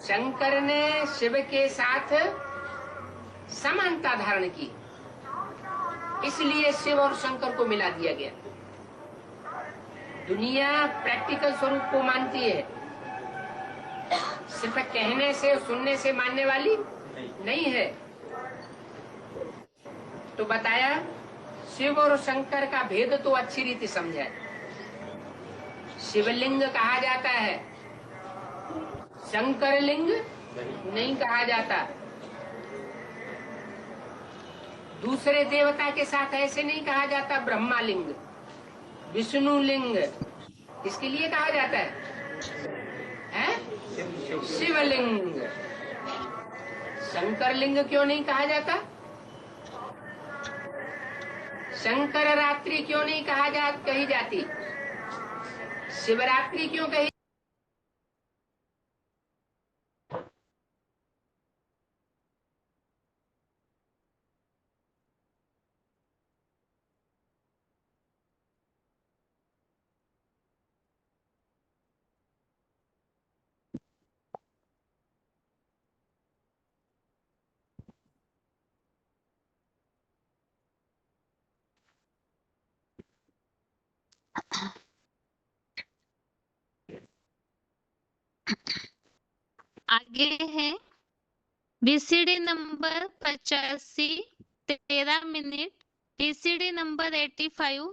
शंकर ने शिव के साथ समानता धारण की, इसलिए शिव और शंकर को मिला दिया गया। दुनिया प्रैक्टिकल स्वरूप को मानती है, सिर्फ कहने से सुनने से मानने वाली नहीं है। तो बताया शिव और शंकर का भेद तो अच्छी रीति समझा है। शिवलिंग कहा जाता है, शंकर लिंग नहीं कहा जाता। दूसरे देवता के साथ ऐसे नहीं कहा जाता। ब्रह्मा लिंग, विष्णु लिंग, इसके लिए कहा जाता है शिवलिंग। शंकर लिंग क्यों नहीं कहा जाता? शंकर रात्रि क्यों नहीं कही जाती? शिवरात्रि क्यों कही? आगे है VCD number 85 13 minute, BCD number 85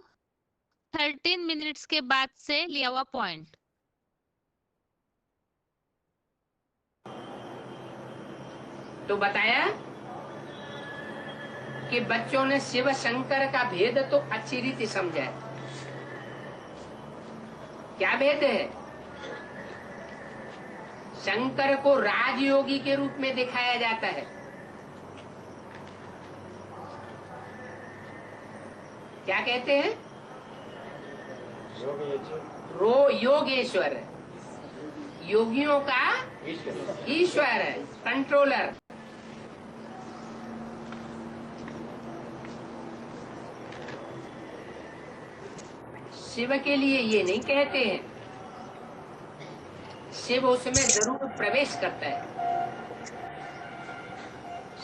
13 minutes के बाद से लिया हुआ पॉइंट। तो बताया कि बच्चों ने शिव शंकर का भेद तो अच्छी रीति समझा है। क्या भेद है? शंकर को राजयोगी के रूप में दिखाया जाता है। क्या कहते हैं? योगेश्वर, योगियों का ईश्वर, कंट्रोलर। शिव के लिए ये नहीं कहते हैं। शिव उसमें जरूर प्रवेश करता है।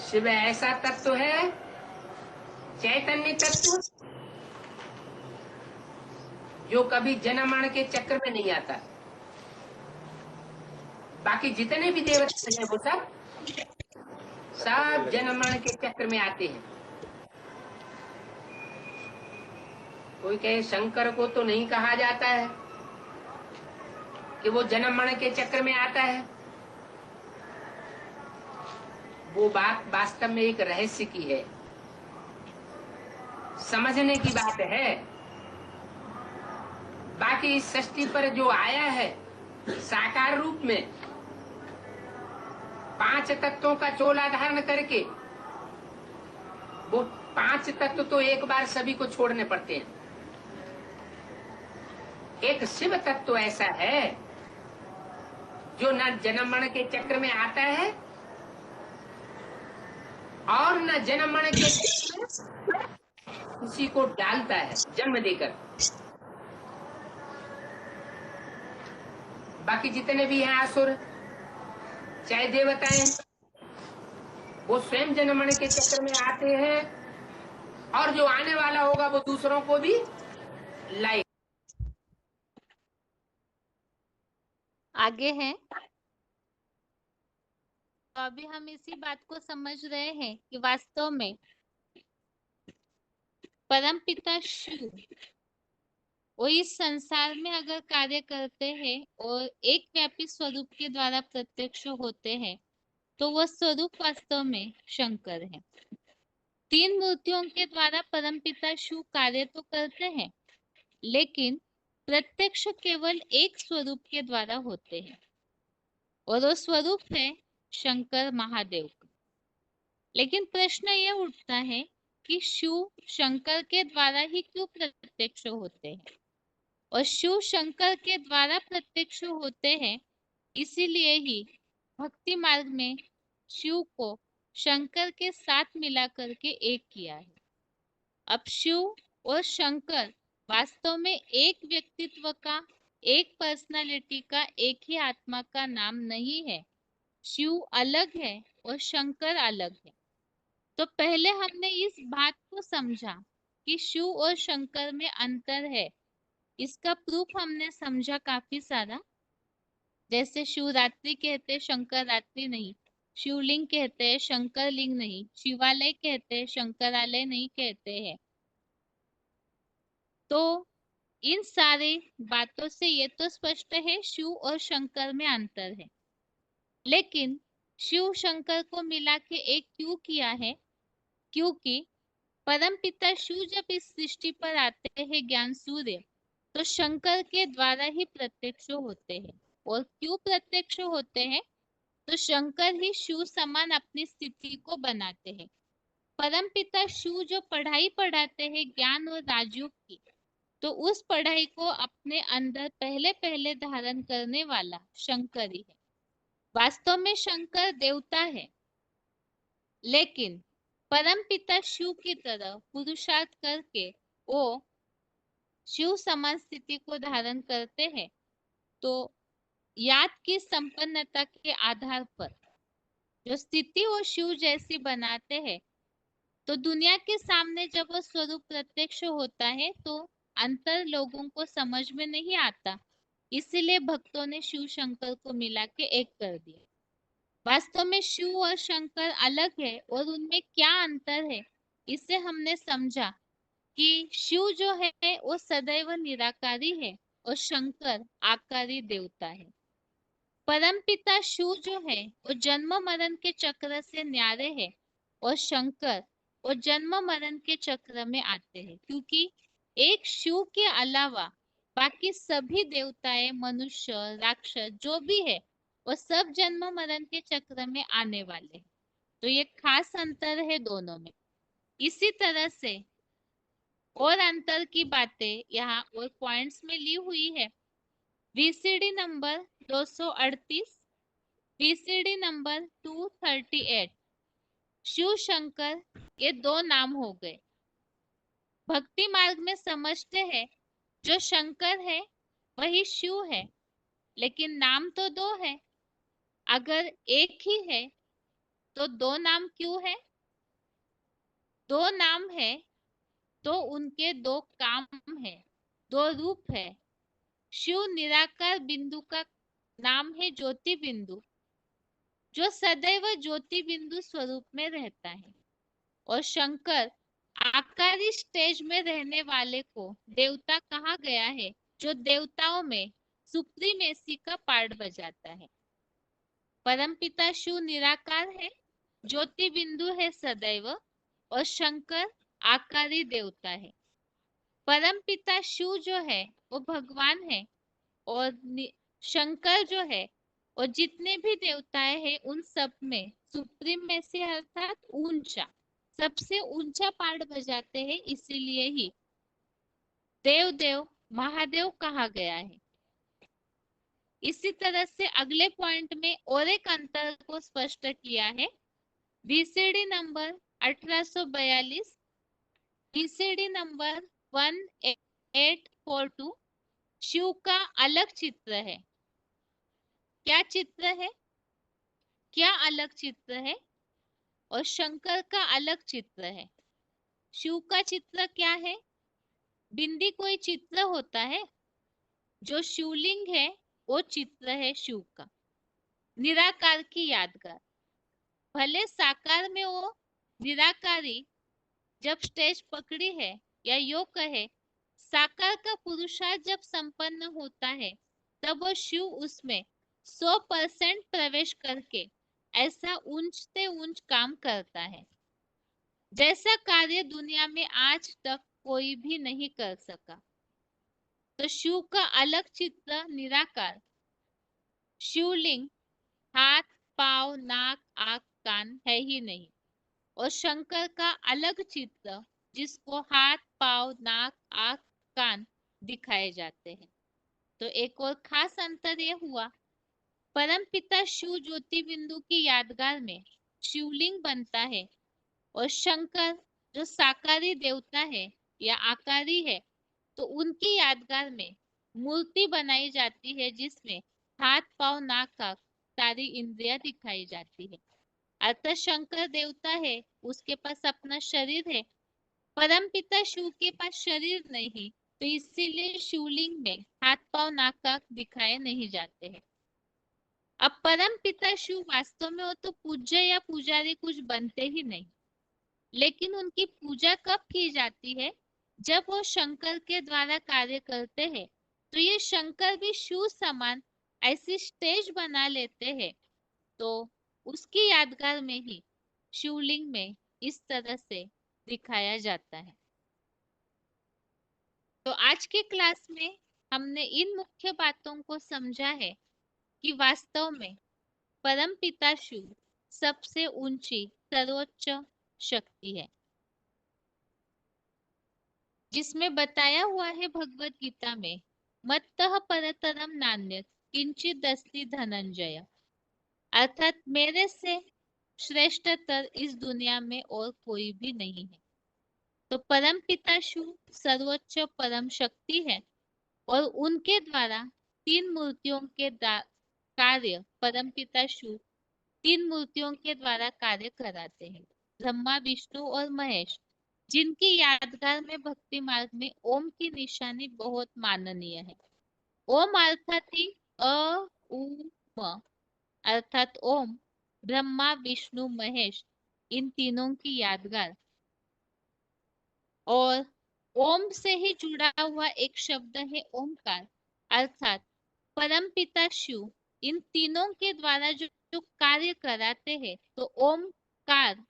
शिव ऐसा तत्व है, चैतन्य तत्व, जो कभी जन्म मरण के चक्र में नहीं आता। बाकी जितने भी देवता हैं वो सब जन्म मरण के चक्र में आते हैं। कोई कहे शंकर को तो नहीं कहा जाता है कि वो जन्म मरण के चक्र में आता है। वो बात वास्तव में एक रहस्य की है, समझने की बात है। बाकी इस सृष्टि पर जो आया है साकार रूप में, 5 तत्वों का चोला धारण करके, वो 5 तत्व तो एक बार सभी को छोड़ने पड़ते हैं। एक शिव तत्व ऐसा है जो न जन्म मरण के चक्र में आता है और न जन्म मरण के चक्र में किसी को डालता है जन्म देकर। बाकी जितने भी हैं असुर चाहे देवताएं, वो स्वयं जन्म मरण के चक्र में आते हैं और जो आने वाला होगा वो दूसरों को भी लाए। आगे है। तो अभी हम इसी बात को समझ रहे हैं कि वास्तव में परमपिता शिव वो इस संसार में अगर कार्य करते हैं और एक व्यापी स्वरूप के द्वारा प्रत्यक्ष होते हैं तो वह स्वरूप वास्तव में शंकर है। 3 मूर्तियों के द्वारा परमपिता शिव कार्य तो करते हैं, लेकिन प्रत्यक्ष केवल एक स्वरूप के द्वारा होते हैं और वो स्वरूप है शंकर महादेव का। लेकिन प्रश्न ये उठता है कि शिव शंकर के द्वारा ही क्यों प्रत्यक्ष होते हैं, और शिव शंकर के द्वारा प्रत्यक्ष होते हैं, इसीलिए ही भक्ति मार्ग में शिव को शंकर के साथ मिला करके एक किया है। अब शिव और शंकर वास्तव में एक व्यक्तित्व का, एक पर्सनालिटी का, एक ही आत्मा का नाम नहीं है। शिव अलग है और शंकर अलग है। तो पहले हमने इस बात को समझा कि शिव और शंकर में अंतर है। इसका प्रूफ हमने समझा काफी सारा, जैसे शिवरात्रि कहते शंकर रात्रि नहीं, शिवलिंग कहते हैं शंकर लिंग नहीं, शिवालय कहते हैं शंकरालय नहीं कहते हैं। तो इन सारे बातों से ये तो स्पष्ट है शिव और शंकर में अंतर है। लेकिन शिव शंकर को मिला के एक क्यों किया है? क्योंकि परमपिता शिव जब इस सृष्टि पर आते हैं ज्ञान सूर्य, तो शंकर के द्वारा ही प्रत्यक्ष होते हैं। और क्यों प्रत्यक्ष होते हैं? तो शंकर ही शिव समान अपनी स्थिति को बनाते हैं। परमपिता शिव जो पढ़ाई पढ़ाते हैं ज्ञान और राजयोग की, तो उस पढ़ाई को अपने अंदर पहले पहले धारण करने वाला शंकर ही है। वास्तव में शंकर देवता है, लेकिन परमपिता शिव की तरह पुरुषार्थ करके वो शिव समान स्थिति को धारण करते हैं। तो याद की संपन्नता के आधार पर जो स्थिति वो शिव जैसी बनाते हैं, तो दुनिया के सामने जब वो स्वरूप प्रत्यक्ष होता है तो अंतर लोगों को समझ में नहीं आता। इसीलिए भक्तों ने शिव शंकर को मिला के एक कर दिया। वास्तव में शिव और शंकर अलग है और उनमें क्या अंतर है, इसे हमने समझा कि शिव जो है वो सदैव निराकारी है और शंकर आकारी देवता है। परमपिता शिव जो है वो जन्म मरण के चक्र से न्यारे है और शंकर वो जन्म मरण के चक्र में आते हैं, क्योंकि एक शिव के अलावा बाकी सभी देवताएं, मनुष्य, राक्षस जो भी है वो सब जन्म मरण के चक्र में आने वाले हैं। तो ये खास अंतर है दोनों में। इसी तरह से और अंतर की बातें यहाँ और पॉइंट्स में ली हुई है। VCD number 238, VCD number 238। Shiv Shankar ये 2 नाम हो गए। भक्ति मार्ग में समझते हैं जो शंकर है वही शिव है, लेकिन नाम तो 2 है। अगर एक ही है तो 2 नाम क्यों है? 2 नाम है तो उनके 2 काम है, 2 रूप है। शिव निराकार बिंदु का नाम है ज्योति बिंदु, जो सदैव ज्योति बिंदु स्वरूप में रहता है, और शंकर आकारी स्टेज में रहने वाले को देवता कहा गया है, जो देवताओं में सुप्रीमेसी का पार्ट बजाता है। परमपिता शिव निराकार है, ज्योति बिंदु है सदैव, और शंकर आकारी देवता है। परमपिता शिव जो है वो भगवान है, और शंकर जो है और जितने भी देवताएं हैं उन सब में सुप्रीमेसी अर्थात ऊंचा, सबसे ऊंचा पार्ट बजाते हैं, इसीलिए ही देव देव महादेव कहा गया है। इसी तरह से अगले पॉइंट में और एक अंतर को स्पष्ट किया है। VCD number 1842, VCD number 1842 Shiv का अलग चित्र है। क्या चित्र है? क्या अलग चित्र है? और शंकर का अलग चित्र है। शिव का चित्र क्या है? बिंदी कोई चित्र होता है, जो शिवलिंग है वो चित्र है शिव का, निराकार की यादगार। भले साकार में वो निराकारी जब स्टेज पकड़ी है, या यो कहे साकार का पुरुषार्थ जब संपन्न होता है, तब वो शिव उसमें 100% प्रवेश करके ऐसा ऊंचते ऊंच काम करता है, जैसा कार्य दुनिया में आज तक कोई भी नहीं कर सका। तो शिव का अलग चित्र निराकार, शिवलिंग हाथ पाव नाक आंख कान है ही नहीं, और शंकर का अलग चित्र जिसको हाथ पाव नाक आंख कान दिखाए जाते हैं। तो एक और खास अंतर यह हुआ, परमपिता शिव ज्योति बिंदु की यादगार में शिवलिंग बनता है, और शंकर जो साकारी देवता है या आकारी है, तो उनकी यादगार में मूर्ति बनाई जाती है, जिसमें हाथ पाव नाक आंख सारी इंद्रियां दिखाई जाती है। अतः शंकर देवता है, उसके पास अपना शरीर है, परमपिता शिव के पास शरीर नहीं, तो इसीलिए शिवलिंग में हाथ पाव नाक आंख दिखाए नहीं जाते हैं। अब परमपिता शिव वास्तव में हो तो पूज्य या पुजारी कुछ बनते ही नहीं, लेकिन उनकी पूजा कब की जाती है? जब वो शंकर के द्वारा कार्य करते हैं, तो ये शंकर भी शिव समान ऐसी स्टेज बना लेते हैं, तो उसकी यादगार में ही शिवलिंग में इस तरह से दिखाया जाता है। तो आज के क्लास में हमने इन मुख्य बातों को समझा है कि वास्तव में परमपिता शिव सबसे ऊंची सर्वोच्च शक्ति है, जिसमें बताया हुआ है भगवत गीता में, मत्तः परतरम नान्यत् किंचिदस्ति धनंजय, अर्थात मेरे से श्रेष्ठतर इस दुनिया में और कोई भी नहीं है। तो परम पिता शिव सर्वोच्च परम शक्ति है, और उनके द्वारा तीन मूर्तियों के कार्य परम पिता शिव तीन मूर्तियों के द्वारा कार्य कराते हैं, ब्रह्मा विष्णु और महेश, जिनकी यादगार में भक्ति मार्ग में ओम की निशानी बहुत माननीय है। ओम अर्थात ही अ उ म, अर्थात ओम, ब्रह्मा विष्णु महेश, इन तीनों की यादगार, और ओम से ही जुड़ा हुआ एक शब्द है ओमकार, अर्थात परमपिता शिव इन तीनों के द्वारा जो कार्य कराते हैं, तो ओमकार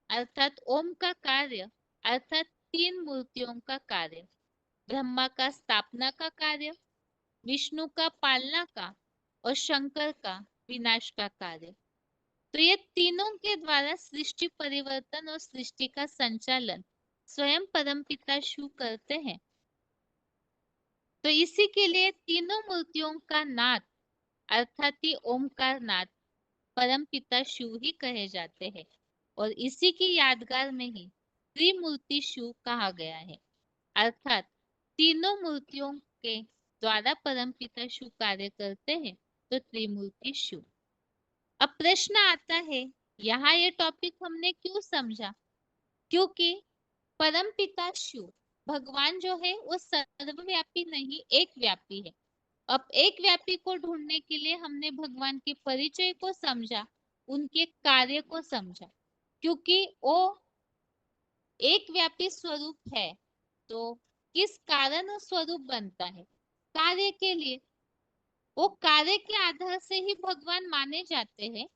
अर्थात ओम का कार्य अर्थात तीन मूर्तियों का कार्य, ब्रह्मा का स्थापना का कार्य, विष्णु का पालना का, और शंकर का विनाश का कार्य। तो ये तीनों के द्वारा सृष्टि परिवर्तन और सृष्टि का संचालन स्वयं परमपिता शिव करते हैं। तो इसी के लिए तीनों मूर्तियों का नाथ अर्थात ही ओमकार नाथ परमपिता शिव ही कहे जाते हैं, और इसी की यादगार में ही त्रिमूर्ति शिव कहा गया है, अर्थात तीनों मूर्तियों के द्वारा परमपिता शिव कार्य करते हैं, तो त्रिमूर्ति शिव। अब प्रश्न आता है, यहाँ ये टॉपिक हमने क्यों समझा? क्योंकि परमपिता शिव भगवान जो है वो सर्वव्यापी नहीं, एक व्यापी है। अब एक व्यापी को ढूंढने के लिए हमने भगवान के परिचय को समझा, उनके कार्य को समझा, क्योंकि वो एक व्यापी स्वरूप है तो किस कारण वो स्वरूप बनता है? कार्य के लिए। वो कार्य के आधार से ही भगवान माने जाते हैं।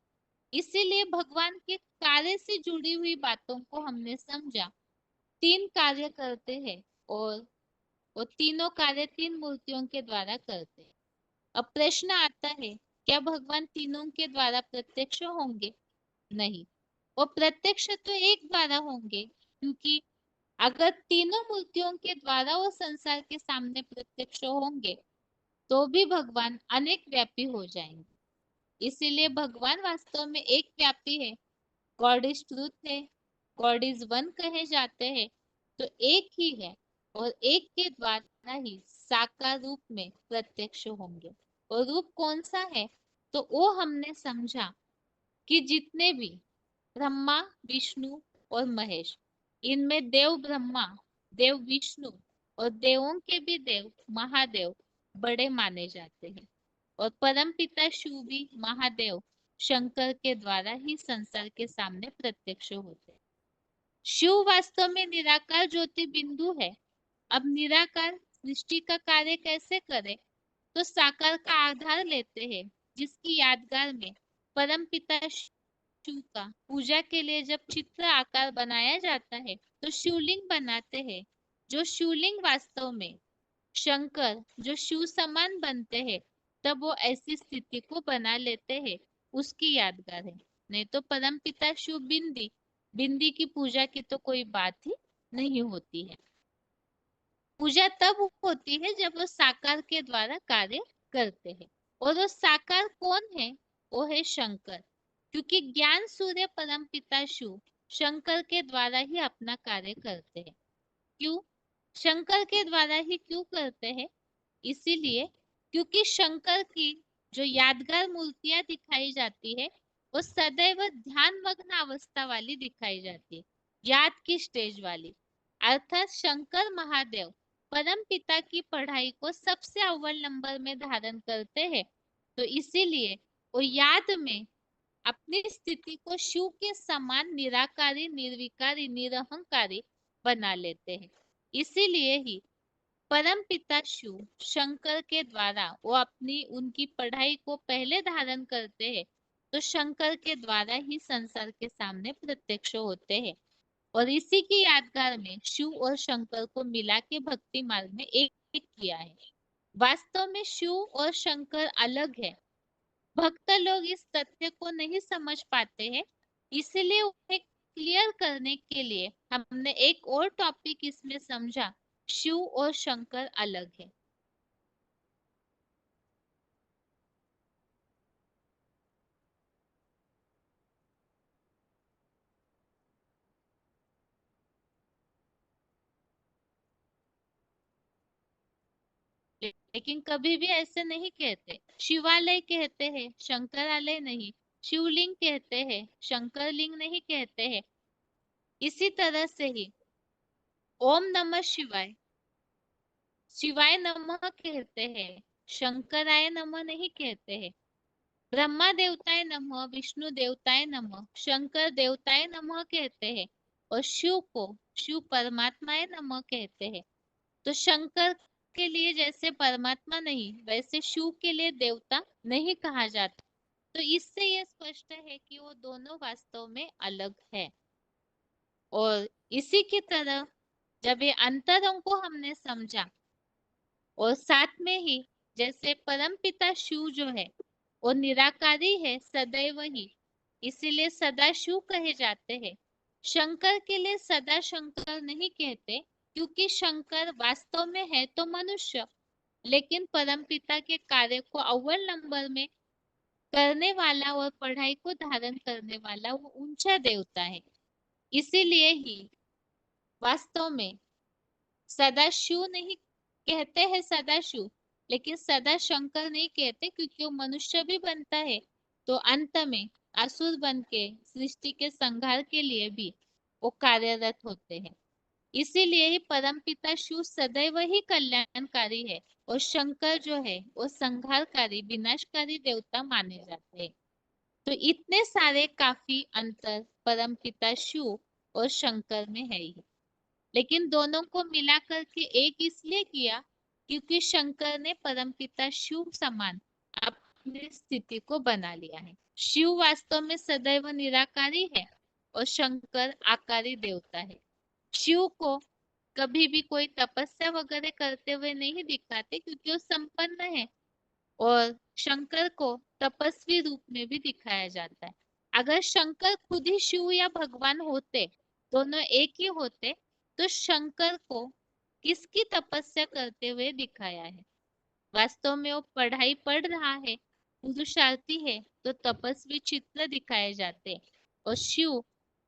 इसीलिए भगवान के कार्य से जुड़ी हुई बातों को हमने समझा। 3 कार्य करते हैं और वो तीनों कार्य 3 मूर्तियों के द्वारा करते हैं। अब प्रश्न आता है, क्या भगवान तीनों के द्वारा प्रत्यक्ष होंगे? नहीं, वो प्रत्यक्ष तो एक द्वारा होंगे, क्योंकि अगर तीनों मूर्तियों के द्वारा वो संसार के सामने प्रत्यक्ष होंगे तो भी भगवान अनेक व्यापी हो जाएंगे। इसीलिए भगवान वास्तव में एक व्यापी है। गॉड इज ट्रूथ है, गॉड इज वन कहे जाते हैं, तो एक ही है और एक के द्वारा ही साकार रूप में प्रत्यक्ष होंगे। और रूप कौन सा है? तो वो हमने समझा कि जितने भी ब्रह्मा, विष्णु और महेश, इनमें देव ब्रह्मा, देव विष्णु और देवों के भी देव महादेव बड़े माने जाते हैं। और परम पिता शिव भी महादेव शंकर के द्वारा ही संसार के सामने प्रत्यक्ष होते हैं। शिव वास्तव में निराकार ज्योति बिंदु है। अब निराकार सृष्टि का कार्य कैसे करे? तो साकार का आधार लेते हैं, जिसकी यादगार में परम पिता शिव का पूजा के लिए जब चित्र आकार बनाया जाता है तो शिवलिंग बनाते हैं। जो शिवलिंग वास्तव में शंकर जो शिव समान बनते हैं, तब वो ऐसी स्थिति को बना लेते हैं, उसकी यादगार है। नहीं तो परम पिता शिव बिंदी बिंदी की पूजा की तो कोई बात ही नहीं होती है। पूजा तब होती है जब वो साकार के द्वारा कार्य करते हैं। और वो साकार कौन है? वो है शंकर, क्योंकि ज्ञान सूर्य परम पिता शिव शंकर के द्वारा ही अपना कार्य करते हैं। क्यों? शंकर के द्वारा ही क्यों करते हैं? इसीलिए क्योंकि शंकर की जो यादगार मूर्तियां दिखाई जाती है वो सदैव ध्यान मग्न अवस्था वाली दिखाई जाती है, याद की स्टेज वाली। अर्थात शंकर महादेव परम पिता की पढ़ाई को सबसे अव्वल नंबर में धारण करते हैं, तो इसीलिए वो याद में अपनी स्थिति को शिव के समान निराकारी, निर्विकारी, निरहंकारी बना लेते हैं। इसीलिए ही परम पिता शिव शंकर के द्वारा वो अपनी उनकी पढ़ाई को पहले धारण करते हैं, तो शंकर के द्वारा ही संसार के सामने प्रत्यक्ष होते हैं। और इसी की यादगार में शिव और शंकर को मिला के भक्ति मार्ग में एक किया है। वास्तव में शिव और शंकर अलग है। भक्त लोग इस तथ्य को नहीं समझ पाते हैं, इसलिए उन्हें क्लियर करने के लिए हमने एक और टॉपिक इसमें समझा, शिव और शंकर अलग है। लेकिन कभी भी ऐसे नहीं कहते। शिवालय कहते हैं, शंकरालय नहीं। शिवलिंग कहते हैं, शंकरलिंग नहीं कहते हैं। इसी तरह से ही ओम नमः शिवाय, शिवाय नमः कहते हैं, शंकराय नमः नहीं कहते हैं। ब्रह्मा देवताय नमः, विष्णु देवताय नमः, शंकर देवताय नमः कहते हैं। और शिव को शिव परमात्माय नमः कहते हैं। तो शंकर के लिए जैसे परमात्मा नहीं, वैसे शिव के लिए देवता नहीं कहा जाता। तो इससे यह स्पष्ट है कि वो दोनों वास्तव में अलग है। और इसी की तरह जब ये अंतरों को हमने समझा और साथ में ही जैसे परम पिता शिव जो है वो निराकारी है सदैव ही, इसीलिए सदा शिव कहे जाते हैं। शंकर के लिए सदा शंकर नहीं कहते, क्योंकि शंकर वास्तव में है तो मनुष्य, लेकिन परम पिता के कार्य को अव्वल नंबर में करने वाला और पढ़ाई को धारण करने वाला वो ऊंचा देवता है। इसीलिए ही वास्तव में सदाशिव नहीं कहते हैं, सदाशिव, लेकिन सदा शंकर नहीं कहते, क्योंकि वो मनुष्य भी बनता है तो अंत में असुर बन के सृष्टि के संहार के लिए भी वो कार्यरत होते हैं। इसीलिए ही परमपिता शिव सदैव ही कल्याणकारी है और शंकर जो है वो संहारकारी, विनाशकारी देवता माने जाते हैं। तो इतने सारे काफी अंतर परमपिता शिव और शंकर में है ही। लेकिन दोनों को मिला करके एक इसलिए किया क्योंकि शंकर ने परमपिता शिव समान अपनी स्थिति को बना लिया है। शिव वास्तव में सदैव निराकारी है और शंकर आकारी देवता है। शिव को कभी भी कोई तपस्या वगैरह करते हुए नहीं दिखाते क्योंकि वो संपन्न है, और शंकर को तपस्वी रूप में भी दिखाया जाता है। अगर शंकर खुद ही शिव या भगवान होते, दोनों एक ही होते, तो शंकर को किसकी तपस्या करते हुए दिखाया है? वास्तव में वो पढ़ाई पढ़ रहा है, पुरुषार्थी है, तो तपस्वी चित्र दिखाए जाते हैं। और शिव,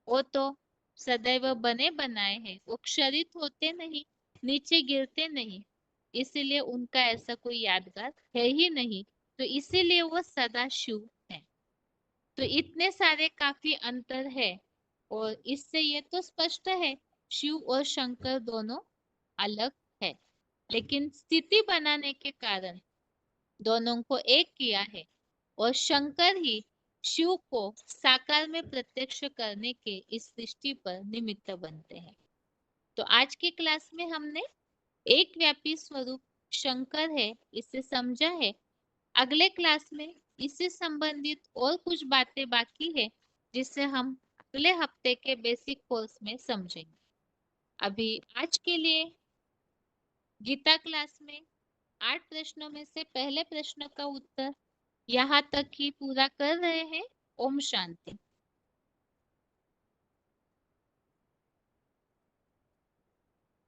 वो तो सदैव बने बनाए हैं, वो क्षरित होते नहीं, नीचे गिरते नहीं, इसीलिए उनका ऐसा कोई यादगार है ही नहीं, तो इसीलिए वो सदा शिव है। तो इतने सारे काफी अंतर है, और इससे ये तो स्पष्ट है शिव और शंकर दोनों अलग है, लेकिन स्थिति बनाने के कारण दोनों को एक किया है, और शंकर ही शिव को साकार में प्रत्यक्ष करने के इस सृष्टि पर निमित्त बनते हैं। तो आज की क्लास में हमने एक व्यापी स्वरूप शंकर है इसे समझा है। अगले क्लास में इससे संबंधित और कुछ बातें बाकी है जिसे हम अगले हफ्ते के बेसिक कोर्स में समझेंगे। अभी आज के लिए गीता क्लास में 8 प्रश्नों में से पहले प्रश्न का उत्तर यहाँ तक ही पूरा कर रहे हैं। ओम शांति।